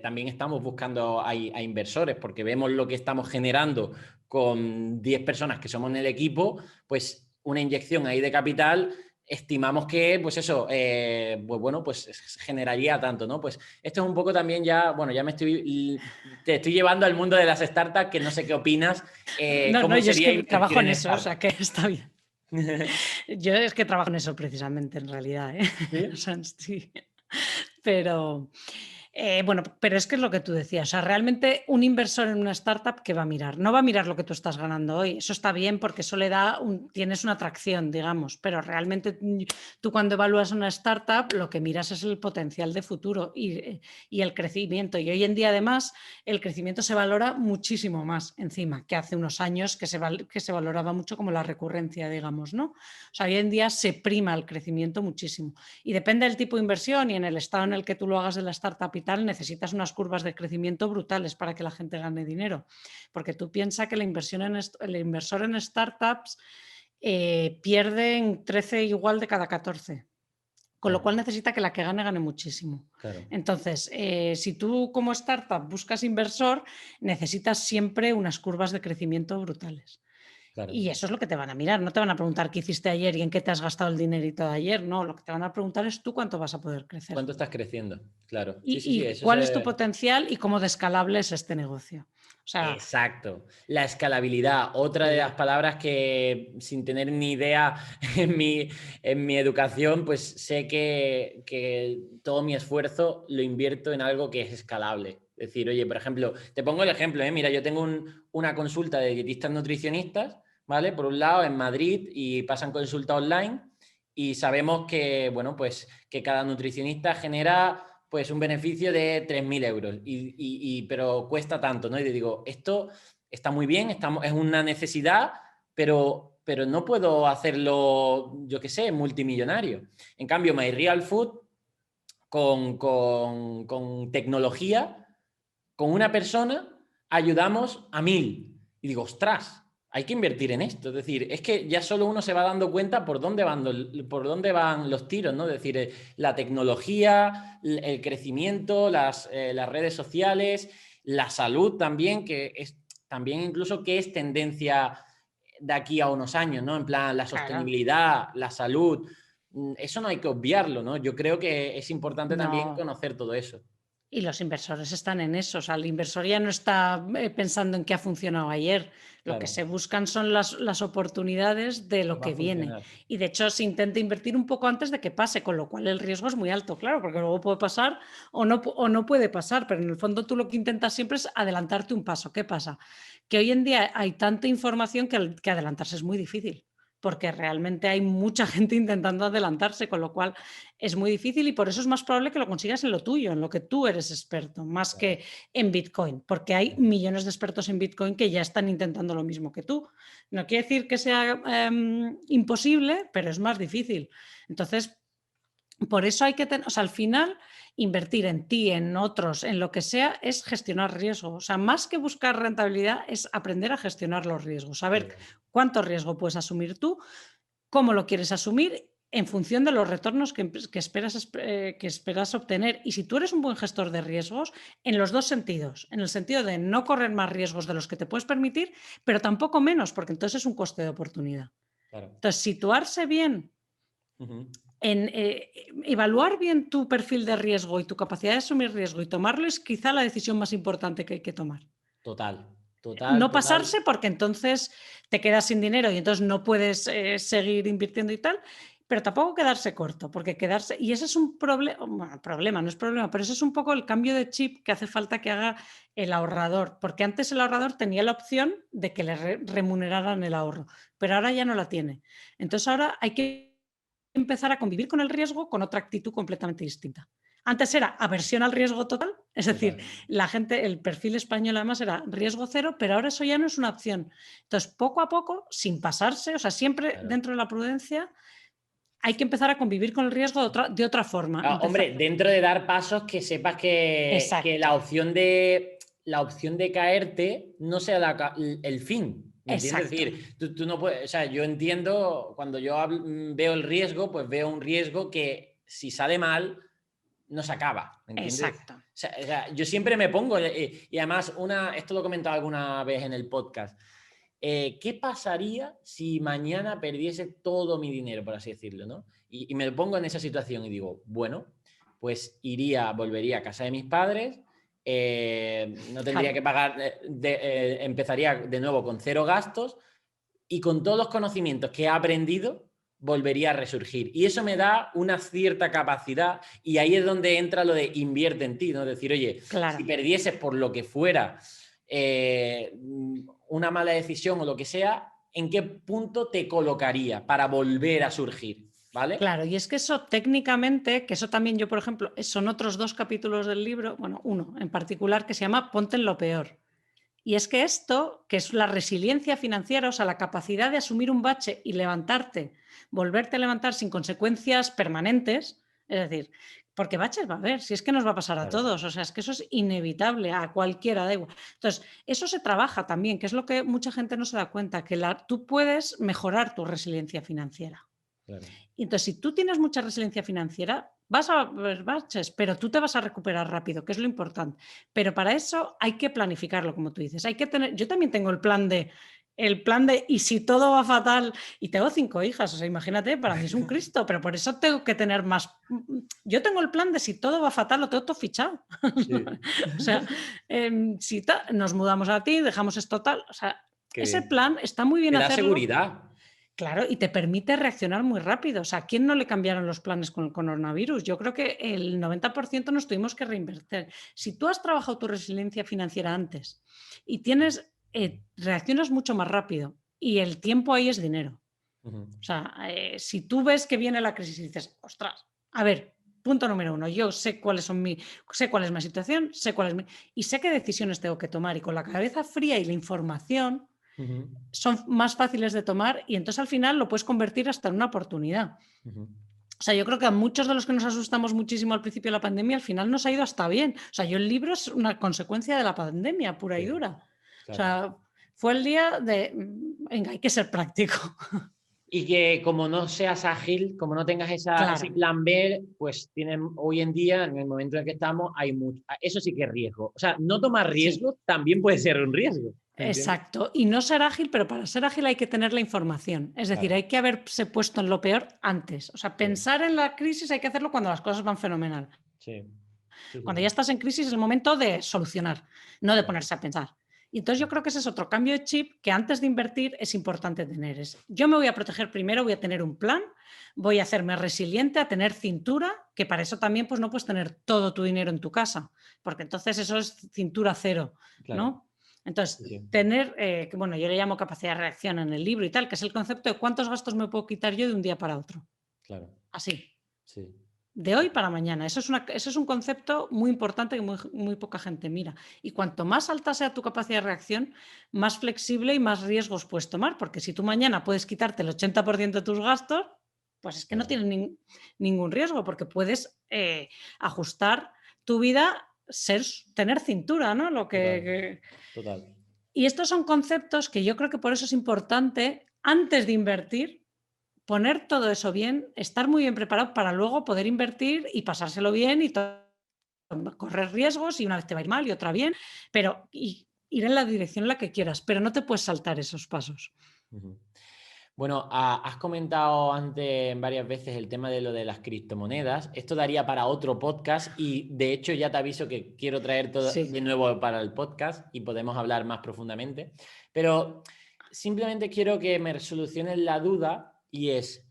también estamos buscando a inversores porque vemos lo que estamos generando con 10 personas que somos en el equipo, pues una inyección ahí de capital, estimamos que, pues eso, pues bueno, pues generaría tanto, ¿no? Pues esto es un poco también ya, bueno, ya te estoy llevando al mundo de las startups, que no sé qué opinas, No, yo es que trabajo en en eso, o startups. sea que está bien. Yo es que trabajo en eso precisamente, en realidad, ¿eh? ¿Sí? O sea, sí. Pero bueno, pero es que es lo que tú decías, o sea, realmente un inversor en una startup, ¿qué va a mirar? No va a mirar lo que tú estás ganando hoy, eso está bien porque eso le da, tienes una atracción, digamos, pero realmente tú cuando evalúas una startup lo que miras es el potencial de futuro y el crecimiento, y hoy en día además el crecimiento se valora muchísimo más encima que hace unos años que se valoraba mucho como la recurrencia, digamos, ¿no? O sea, hoy en día se prima el crecimiento muchísimo y depende del tipo de inversión y en el estado en el que tú lo hagas de la startup y tal, necesitas unas curvas de crecimiento brutales para que la gente gane dinero. Porque tú piensas que el inversor en startups pierde en 13 igual de cada 14. Con lo cual necesita que la que gane muchísimo. Claro. Entonces, si tú como startup buscas inversor, necesitas siempre unas curvas de crecimiento brutales. Claro. Y eso es lo que te van a mirar. No te van a preguntar qué hiciste ayer y en qué te has gastado el dinerito de ayer. No, lo que te van a preguntar es tú cuánto vas a poder crecer. ¿Cuánto estás creciendo? Claro. Sí, sí, sí, Y eso cuál es tu es. potencial y cómo de escalable es este negocio. O sea, Exacto. La escalabilidad, otra de las sí, palabras que sin tener ni idea en mi educación, pues sé que todo mi esfuerzo lo invierto en algo que es escalable. Es decir, oye, por ejemplo, te pongo el ejemplo, mira, yo tengo una consulta de dietistas nutricionistas, ¿vale? Por un lado, en Madrid y pasan consulta online y sabemos que, bueno, pues que cada nutricionista genera pues un beneficio de 3.000 euros, pero cuesta tanto, ¿no? Y te digo, esto está muy bien, es una necesidad, pero no puedo hacerlo, yo qué sé, multimillonario. En cambio, My Real Food, con tecnología, con una persona, ayudamos a 1.000. Y digo, ostras, hay que invertir en esto. Es decir, es que ya solo uno se va dando cuenta por dónde van los tiros, ¿no? Es decir, la tecnología, el crecimiento, las redes sociales, la salud también, que es también incluso que es tendencia de aquí a unos años, ¿no? En plan, la claro. sostenibilidad, la salud, eso no hay que obviarlo, ¿no? Yo creo que es importante también No. conocer todo eso. Y los inversores están en eso. O sea, el inversor ya no está pensando en qué ha funcionado ayer. Lo que Claro, se buscan son las oportunidades de que lo va a que viene. funcionar. Y de hecho se intenta invertir un poco antes de que pase, con lo cual el riesgo es muy alto, claro, porque luego puede pasar o no puede pasar. Pero en el fondo tú lo que intentas siempre es adelantarte un paso. ¿Qué pasa? Que hoy en día hay tanta información que adelantarse es muy difícil, porque realmente hay mucha gente intentando adelantarse, con lo cual es muy difícil y por eso es más probable que lo consigas en lo tuyo, en lo que tú eres experto, más Claro, que en Bitcoin, porque hay claro. millones de expertos en Bitcoin que ya están intentando lo mismo que tú. No quiere decir que sea imposible, pero es más difícil. Entonces, por eso hay que tener, o sea, al final, invertir en ti, en otros, en lo que sea, es gestionar riesgo. O sea, más que buscar rentabilidad, es aprender a gestionar los riesgos, Qué saber bien. cuánto riesgo puedes asumir tú, cómo lo quieres asumir en función de los retornos que esperas obtener. Y si tú eres un buen gestor de riesgos, en los dos sentidos, en el sentido de no correr más riesgos de los que te puedes permitir, pero tampoco menos, porque entonces es un coste de oportunidad. Claro. Entonces, situarse bien Ujú. en evaluar bien tu perfil de riesgo y tu capacidad de asumir riesgo y tomarlo es quizá la decisión más importante que hay que tomar. Total, total, No total. pasarse porque entonces te quedas sin dinero y entonces no puedes seguir invirtiendo y tal, pero tampoco quedarse corto, porque quedarse, y ese es un problema, no es problema, pero ese es un poco el cambio de chip que hace falta que haga el ahorrador, porque antes el ahorrador tenía la opción de que le remuneraran el ahorro, pero ahora ya no la tiene. Entonces ahora hay que empezar a convivir con el riesgo con otra actitud completamente distinta. Antes era aversión al riesgo total, es decir, Total. la gente, el perfil español además era riesgo cero, pero ahora eso ya no es una opción. Entonces, poco a poco, sin pasarse, o sea, siempre Claro. dentro de la prudencia, hay que empezar a convivir con el riesgo de otra forma. Ah, Empezar... hombre, dentro de dar pasos que sepas que Exacto, la opción de caerte no sea el fin. ¿Me entiendes? Es exacto, decir, tú no puedes, o sea, yo entiendo, cuando yo veo el riesgo, pues veo un riesgo que si sale mal, no se acaba, ¿me entiendes? exacto. O sea, yo siempre me pongo, y además, esto lo he comentado alguna vez en el podcast. ¿Qué pasaría si mañana perdiese todo mi dinero, por así decirlo, ¿no? Y me pongo en esa situación y digo, bueno, pues volvería a casa de mis padres, no tendría Claro, que pagar, empezaría de nuevo con cero gastos y con todos los conocimientos que he aprendido, volvería a resurgir. Y eso me da una cierta capacidad y ahí es donde entra lo de invierte en ti, ¿no? Es decir, oye, si claro. perdieses por lo que fuera una mala decisión o lo que sea, ¿en qué punto te colocaría para volver a surgir? ¿Vale? Claro, y es que eso técnicamente, que eso también yo, por ejemplo, son otros dos capítulos del libro, bueno, uno en particular que se llama Ponte en lo peor. Y es que esto, que es la resiliencia financiera, o sea, la capacidad de asumir un bache y levantarte, volverte a levantar sin consecuencias permanentes, es decir, porque baches va a haber, si es que nos va a pasar a Claro, todos, o sea, es que eso es inevitable, a cualquiera, da igual. Entonces, eso se trabaja también, que es lo que mucha gente no se da cuenta, que tú puedes mejorar tu resiliencia financiera. claro. Y entonces, si tú tienes mucha resiliencia financiera, vas a ver baches, pero tú te vas a recuperar rápido, que es lo importante. Pero para eso hay que planificarlo, como tú dices. Hay que tener, yo también tengo el plan de el plan de y si todo va fatal, y tengo 5 hijas, o sea, imagínate, para mí es un Cristo, pero por eso tengo que tener más. Yo tengo el plan de si todo va fatal, lo tengo todo fichado. Sí. O sea, si nos mudamos a ti, dejamos esto tal, o sea, Qué ese bien. plan está muy bien Te da hacerlo. seguridad. Claro, y te permite reaccionar muy rápido. O sea, ¿a quién no le cambiaron los planes con el coronavirus? Yo creo que el 90% nos tuvimos que reinvertir. Si tú has trabajado tu resiliencia financiera antes y tienes, reaccionas mucho más rápido y el tiempo ahí es dinero. Ujú. O sea, si tú ves que viene la crisis y dices, ostras, a ver, punto número 1, yo sé sé cuál es mi situación, sé cuál es y sé qué decisiones tengo que tomar y con la cabeza fría y la información Ujú. son más fáciles de tomar y entonces al final lo puedes convertir hasta en una oportunidad. Ujú. O sea, yo creo que a muchos de los que nos asustamos muchísimo al principio de la pandemia, al final nos ha ido hasta bien. O sea, yo el libro es una consecuencia de la pandemia pura y Sí, dura. O claro. sea, fue el día de, venga, hay que ser práctico. Y que como no seas ágil, como no tengas ese Claro, plan B, pues tienen hoy en día, en el momento en el que estamos, hay mucho. Eso sí que es riesgo. O sea, no tomar sí. riesgo también puede ser un riesgo. ¿Me entiendes? Exacto, y no ser ágil, pero para ser ágil hay que tener la información, es decir, Claro. hay que haberse puesto en lo peor antes, o sea, Sí, pensar en la crisis hay que hacerlo cuando las cosas van fenomenal. sí, sí, sí, Cuando sí. ya estás en crisis es el momento de solucionar, no de Claro. ponerse a pensar. Y entonces yo creo que ese es otro cambio de chip que antes de invertir es importante tener. Yo me voy a proteger primero, voy a tener un plan, voy a hacerme resiliente, a tener cintura, que para eso también pues no puedes tener todo tu dinero en tu casa, porque entonces eso es cintura cero, Claro. ¿no? Entonces, Sí, sí. tener, que bueno, yo le llamo capacidad de reacción en el libro y tal, que es el concepto de cuántos gastos me puedo quitar yo de un día para otro. Claro. Así, Sí. de hoy para mañana. Eso es un concepto muy importante que muy poca gente mira. Y cuanto más alta sea tu capacidad de reacción, más flexible y más riesgos puedes tomar, porque si tú mañana puedes quitarte el 80% de tus gastos, pues es que no Claro. tienes ningún riesgo, porque puedes ajustar tu vida, tener cintura, ¿no? Total. Total. Y estos son conceptos que yo creo que por eso es importante, antes de invertir, poner todo eso bien, estar muy bien preparado para luego poder invertir y pasárselo bien y correr riesgos y una vez te va a ir mal y otra bien, pero ir en la dirección en la que quieras, pero no te puedes saltar esos pasos. Ujú. Bueno, has comentado antes varias veces el tema de lo de las criptomonedas. Esto daría para otro podcast y de hecho ya te aviso que quiero traer todo Sí. de nuevo para el podcast y podemos hablar más profundamente. Pero simplemente quiero que me soluciones la duda y es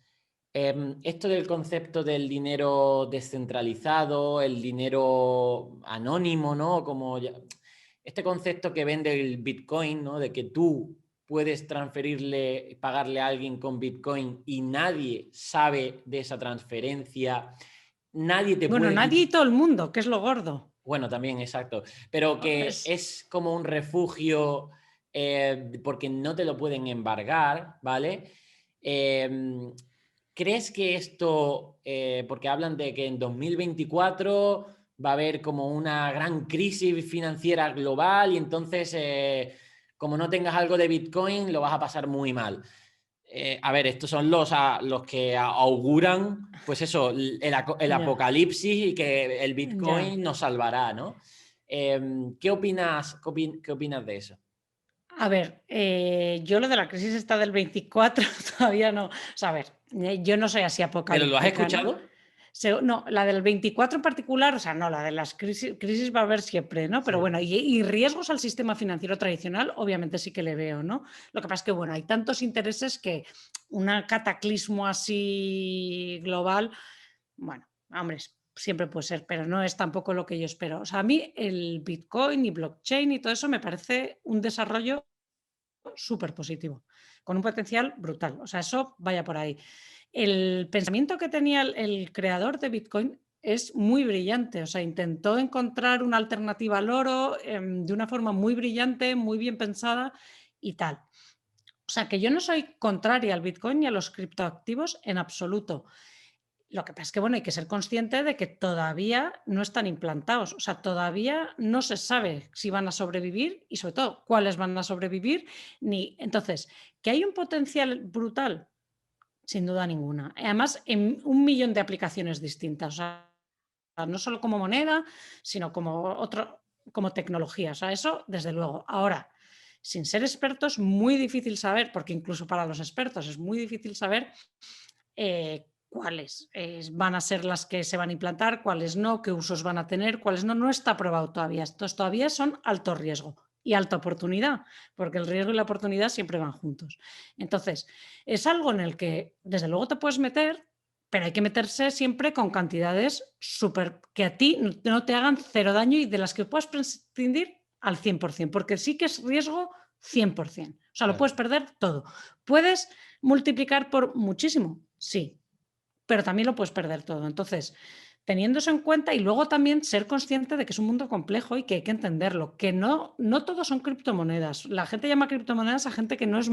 esto del concepto del dinero descentralizado, el dinero anónimo, ¿no? Este concepto que vende el Bitcoin, ¿no? De que tú puedes transferirle, pagarle a alguien con Bitcoin y nadie sabe de esa transferencia, nadie te Bueno, puede nadie y quitar. todo el mundo, que es lo gordo. Bueno, también, exacto. Pero que Es, es como un refugio porque no te lo pueden embargar, ¿vale? Eh, ¿Crees que esto, porque hablan de que en 2024 va a haber como una gran crisis financiera global y entonces, como no tengas algo de Bitcoin, lo vas a pasar muy mal? A ver, estos son los que auguran, pues eso, el ya, apocalipsis y que el ya. Bitcoin nos salvará, ¿no? ¿Qué opinas, qué opinas de eso? A ver, yo lo de la crisis esta del 24 todavía no. O sea, a ver, yo no soy así ¿Pero lo has apocalíptica, ¿no? escuchado? No, la del 24 en particular, o sea, no, la de las crisis va a haber siempre, ¿no? Pero Sí. bueno, y riesgos al sistema financiero tradicional, obviamente sí que le veo, ¿no? Lo que pasa es que, bueno, hay tantos intereses que un cataclismo así global, bueno, hombre, siempre puede ser, pero no es tampoco lo que yo espero. O sea, a mí el Bitcoin y blockchain y todo eso me parece un desarrollo súper positivo, con un potencial brutal. O sea, eso vaya por ahí. El pensamiento que tenía el creador de Bitcoin es muy brillante, o sea, intentó encontrar una alternativa al oro de una forma muy brillante, muy bien pensada y tal. O sea, que yo no soy contraria al Bitcoin ni a los criptoactivos en absoluto. Lo que pasa es que, bueno, hay que ser consciente de que todavía no están implantados, o sea, todavía no se sabe si van a sobrevivir y sobre todo cuáles van a sobrevivir, ni entonces, que hay un potencial brutal, sin duda ninguna. Además, en un millón de aplicaciones distintas, o sea, no solo como moneda, sino como otro, como tecnología, o sea, eso desde luego. Ahora, sin ser expertos, muy difícil saber, porque incluso para los expertos es muy difícil saber cuáles van a ser las que se van a implantar, cuáles no, qué usos van a tener, cuáles no. No está probado todavía. Estos todavía son alto riesgo y alta oportunidad, porque el riesgo y la oportunidad siempre van juntos. Entonces, es algo en el que desde luego te puedes meter, pero hay que meterse siempre con cantidades súper que a ti no te hagan cero daño y de las que puedas prescindir al 100%, porque sí que es riesgo 100%. O sea, lo puedes perder todo. ¿Puedes multiplicar por muchísimo? Sí, pero también lo puedes perder todo. Entonces, teniendo eso en cuenta y luego también ser consciente de que es un mundo complejo y que hay que entenderlo, que no todos son criptomonedas. La gente llama criptomonedas a gente que no es...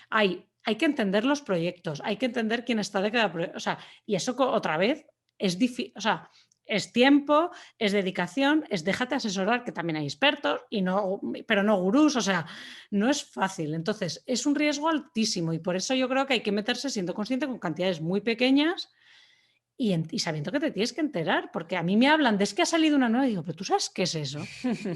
Hay que entender los proyectos, hay que entender quién está de cada proyecto. O sea, y eso otra vez es difícil, o sea, es tiempo, es dedicación, es déjate asesorar, que también hay expertos, pero no gurús, o sea, no es fácil. Entonces, es un riesgo altísimo y por eso yo creo que hay que meterse siendo consciente con cantidades muy pequeñas y sabiendo que te tienes que enterar, porque a mí me hablan de es que ha salido una nueva y digo, pero tú sabes qué es eso.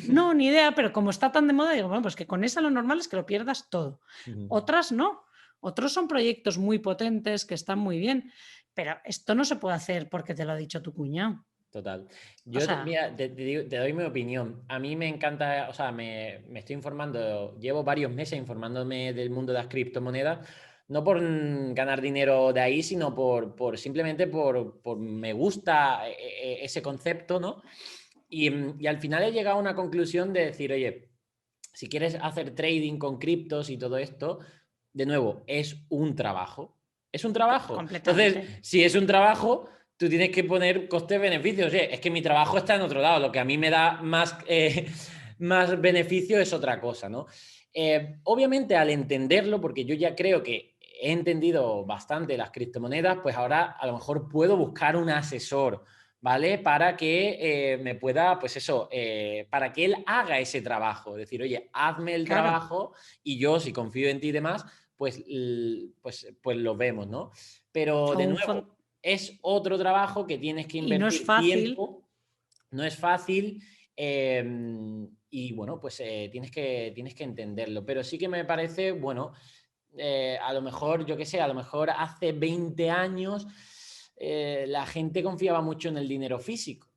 No, ni idea, pero como está tan de moda, digo, bueno, pues que con esa lo normal es que lo pierdas todo. Otras no. Otros son proyectos muy potentes que están muy bien, pero esto no se puede hacer porque te lo ha dicho tu cuñado. Total. O Yo, sea, mira, te doy mi opinión. A mí me encanta, o sea, me estoy informando, llevo varios meses informándome del mundo de las criptomonedas, no por ganar dinero de ahí, sino simplemente por me gusta ese concepto, ¿no? Y al final he llegado a una conclusión de decir, oye, si quieres hacer trading con criptos y todo esto, de nuevo, es un trabajo. Es un trabajo. Entonces, completamente. si es un trabajo, tú tienes que poner costes-beneficios. Oye, es que mi trabajo está en otro lado. Lo que a mí me da más beneficio es otra cosa, ¿no? Obviamente, al entenderlo, porque yo ya creo que he entendido bastante las criptomonedas, pues ahora a lo mejor puedo buscar un asesor, ¿vale? Para que me pueda, pues eso, para que él haga ese trabajo. Decir, oye, hazme el Claro. trabajo y yo, si confío en ti y demás, pues lo vemos, ¿no? Pero de nuevo, es otro trabajo que tienes que y no es invertir fácil. tiempo, no es fácil. Y bueno, pues tienes que entenderlo. Pero sí que me parece, bueno, a lo mejor, yo qué sé, a lo mejor hace 20 años la gente confiaba mucho en el dinero físico.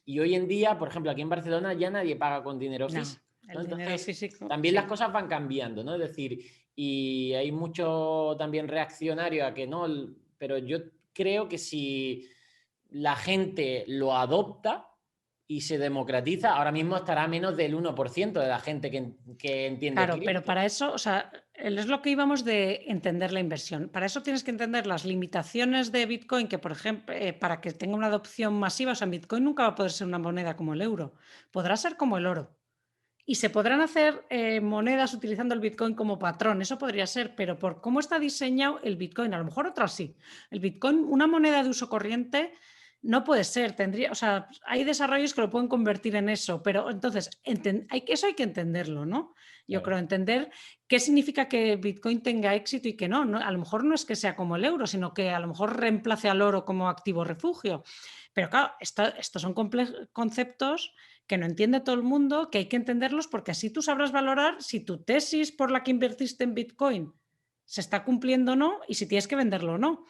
Y hoy en día, por ejemplo, aquí en Barcelona ya nadie paga con dinero No, físico, ¿no? el dinero Entonces, físico, también las sí. cosas van cambiando, ¿no? Es decir, y hay mucho también reaccionario a que no, pero yo creo que si la gente lo adopta y se democratiza, ahora mismo estará menos del 1% de la gente que entiende Claro, pero cripto. para eso, o sea, es lo que íbamos de entender la inversión. Para eso tienes que entender las limitaciones de Bitcoin, que por ejemplo, para que tenga una adopción masiva, o sea, Bitcoin nunca va a poder ser una moneda como el euro, podrá ser como el oro. Y se podrán hacer monedas utilizando el Bitcoin como patrón, eso podría ser, pero por cómo está diseñado el Bitcoin, a lo mejor otras sí. El Bitcoin, una moneda de uso corriente, no puede ser, tendría, o sea, hay desarrollos que lo pueden convertir en eso, pero entonces, eso hay que entenderlo, ¿no? Yo Claro. creo entender qué significa que Bitcoin tenga éxito y que no, a lo mejor no es que sea como el euro, sino que a lo mejor reemplace al oro como activo refugio. Pero claro, estos son conceptos que no entiende todo el mundo, que hay que entenderlos porque así tú sabrás valorar si tu tesis por la que invertiste en Bitcoin se está cumpliendo o no y si tienes que venderlo o no.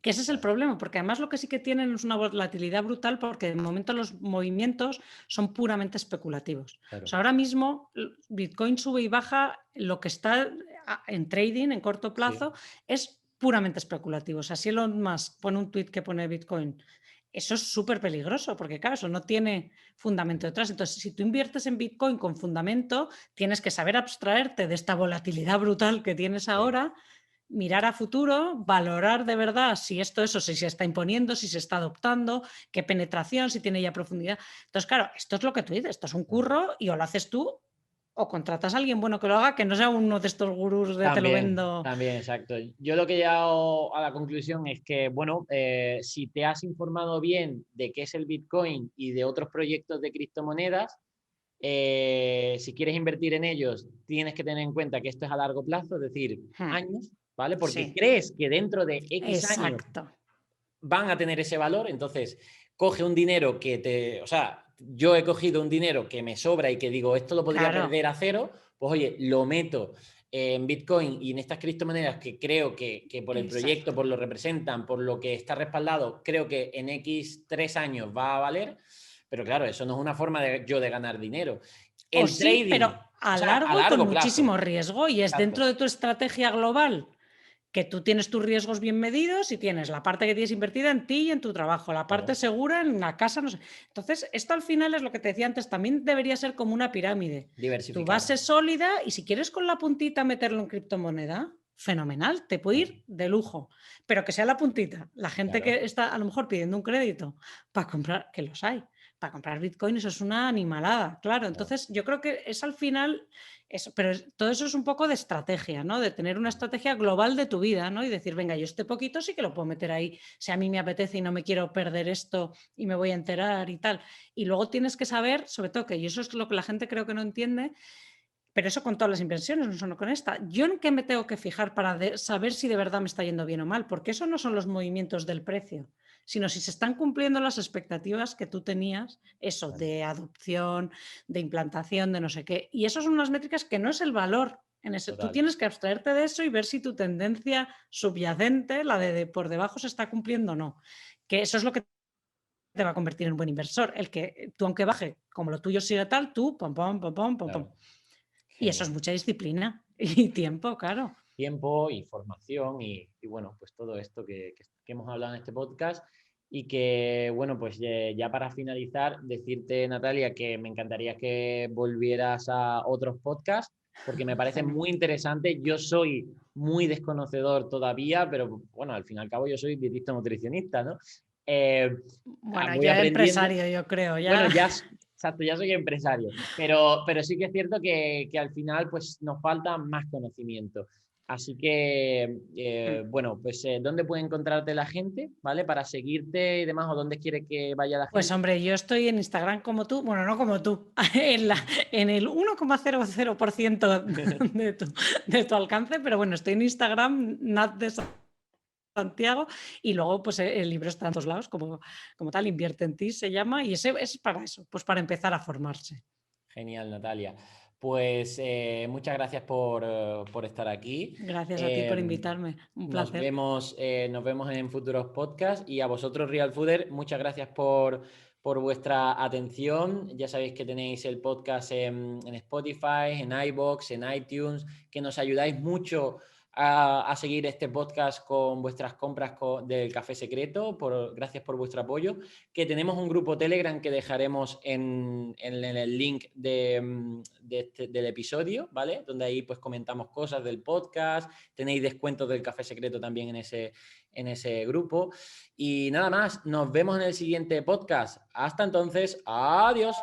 Que ese es el problema, porque además lo que sí que tienen es una volatilidad brutal porque de momento los movimientos son puramente especulativos. O Claro. sea, ahora mismo Bitcoin sube y baja, lo que está en trading en corto Sí. plazo es puramente especulativo. O sea, si Elon Musk pone un tweet que pone Bitcoin, eso es súper peligroso porque, claro, eso no tiene fundamento detrás. Entonces, si tú inviertes en Bitcoin con fundamento, tienes que saber abstraerte de esta volatilidad brutal que tienes Sí. ahora, mirar a futuro, valorar de verdad si eso, si se está imponiendo, si se está adoptando, qué penetración, si tiene ya profundidad. Entonces, claro, esto es lo que tú dices, esto es un curro y o lo haces tú o contratas a alguien bueno que lo haga, que no sea uno de estos gurús de te lo vendo. También, exacto. Yo lo que he llegado a la conclusión es que, bueno, si te has informado bien de qué es el Bitcoin y de otros proyectos de criptomonedas, si quieres invertir en ellos, tienes que tener en cuenta que esto es a largo plazo, es decir, años, ¿vale? Porque Sí, crees que dentro de X años exacto. van a tener ese valor, entonces coge un dinero que te, o sea, yo he cogido un dinero que me sobra y que digo, esto lo podría perder a cero, pues oye, lo meto en Bitcoin y en estas criptomonedas que creo que por el proyecto, por lo representan, por lo que está respaldado, creo que en X 3 años va a valer, pero claro, eso no es una forma de ganar dinero. El trading, sí, pero a largo y con muchísimo riesgo, y es dentro de tu estrategia global, que tú tienes tus riesgos bien medidos y tienes la parte que tienes invertida en ti y en tu trabajo, la parte segura en la casa, no sé. Entonces, esto al final es lo que te decía antes, también debería ser como una pirámide. Tu base es sólida y si quieres con la puntita meterlo en criptomoneda, fenomenal, te puede ir de lujo, pero que sea la puntita. La gente que está a lo mejor pidiendo un crédito para comprar, que los hay, para comprar Bitcoin, eso es una animalada, claro. Entonces, yo creo que es al final... Eso, pero todo eso es un poco de estrategia, ¿no? De tener una estrategia global de tu vida, ¿no? Y decir, venga, yo este poquito sí que lo puedo meter ahí, si a mí me apetece y no me quiero perder esto y me voy a enterar y tal. Y luego tienes que saber, sobre todo, que y eso es lo que la gente creo que no entiende, pero eso con todas las inversiones, no solo con esta. ¿Yo en qué me tengo que fijar para saber si de verdad me está yendo bien o mal? Porque eso no son los movimientos del precio, sino si se están cumpliendo las expectativas que tú tenías, eso, de adopción, de implantación, de no sé qué. Y eso son unas métricas que no es el valor. Tú tienes que abstraerte de eso y ver si tu tendencia subyacente, la de por debajo, se está cumpliendo o no. Que eso es lo que te va a convertir en un buen inversor. El que tú, aunque baje, como lo tuyo sigue tal, tú, pam, pam, pam, pam, pam, pam. Y eso es mucha disciplina y tiempo, claro. Tiempo, información y bueno, pues todo esto que hemos hablado en este podcast. Y que, bueno, pues ya para finalizar, decirte, Natalia, que me encantaría que volvieras a otros podcasts, porque me parece muy interesante. Yo soy muy desconocedor todavía, pero bueno, al fin y al cabo yo soy dietista nutricionista, ¿no? Bueno, ya empresario, yo creo. Ya. Bueno, exacto, ya soy empresario, pero sí que es cierto que al final pues nos falta más conocimiento. Así que, bueno, pues ¿dónde puede encontrarte la gente, ¿vale? Para seguirte y demás, o dónde quiere que vaya la gente. Pues hombre, yo estoy en Instagram como tú, bueno, no como tú, en el 1,00% de tu alcance, pero bueno, estoy en Instagram, Nat de Santiago, y luego pues el libro está en todos lados, como tal, Invierte en ti se llama, y ese es para eso, pues para empezar a formarse. Genial, Natalia. Pues muchas gracias por estar aquí. Gracias a ti por invitarme, un placer. Nos vemos en futuros podcasts y a vosotros, Real Fooder, muchas gracias por vuestra atención. Ya sabéis que tenéis el podcast en Spotify, en iVoox, en iTunes, que nos ayudáis mucho a seguir este podcast con vuestras compras del Café Secreto. Gracias por vuestro apoyo. Que tenemos un grupo Telegram que dejaremos en el link del episodio, ¿vale? Donde ahí pues comentamos cosas del podcast, tenéis descuentos del Café Secreto también en ese grupo. Y nada más, nos vemos en el siguiente podcast. Hasta entonces, adiós.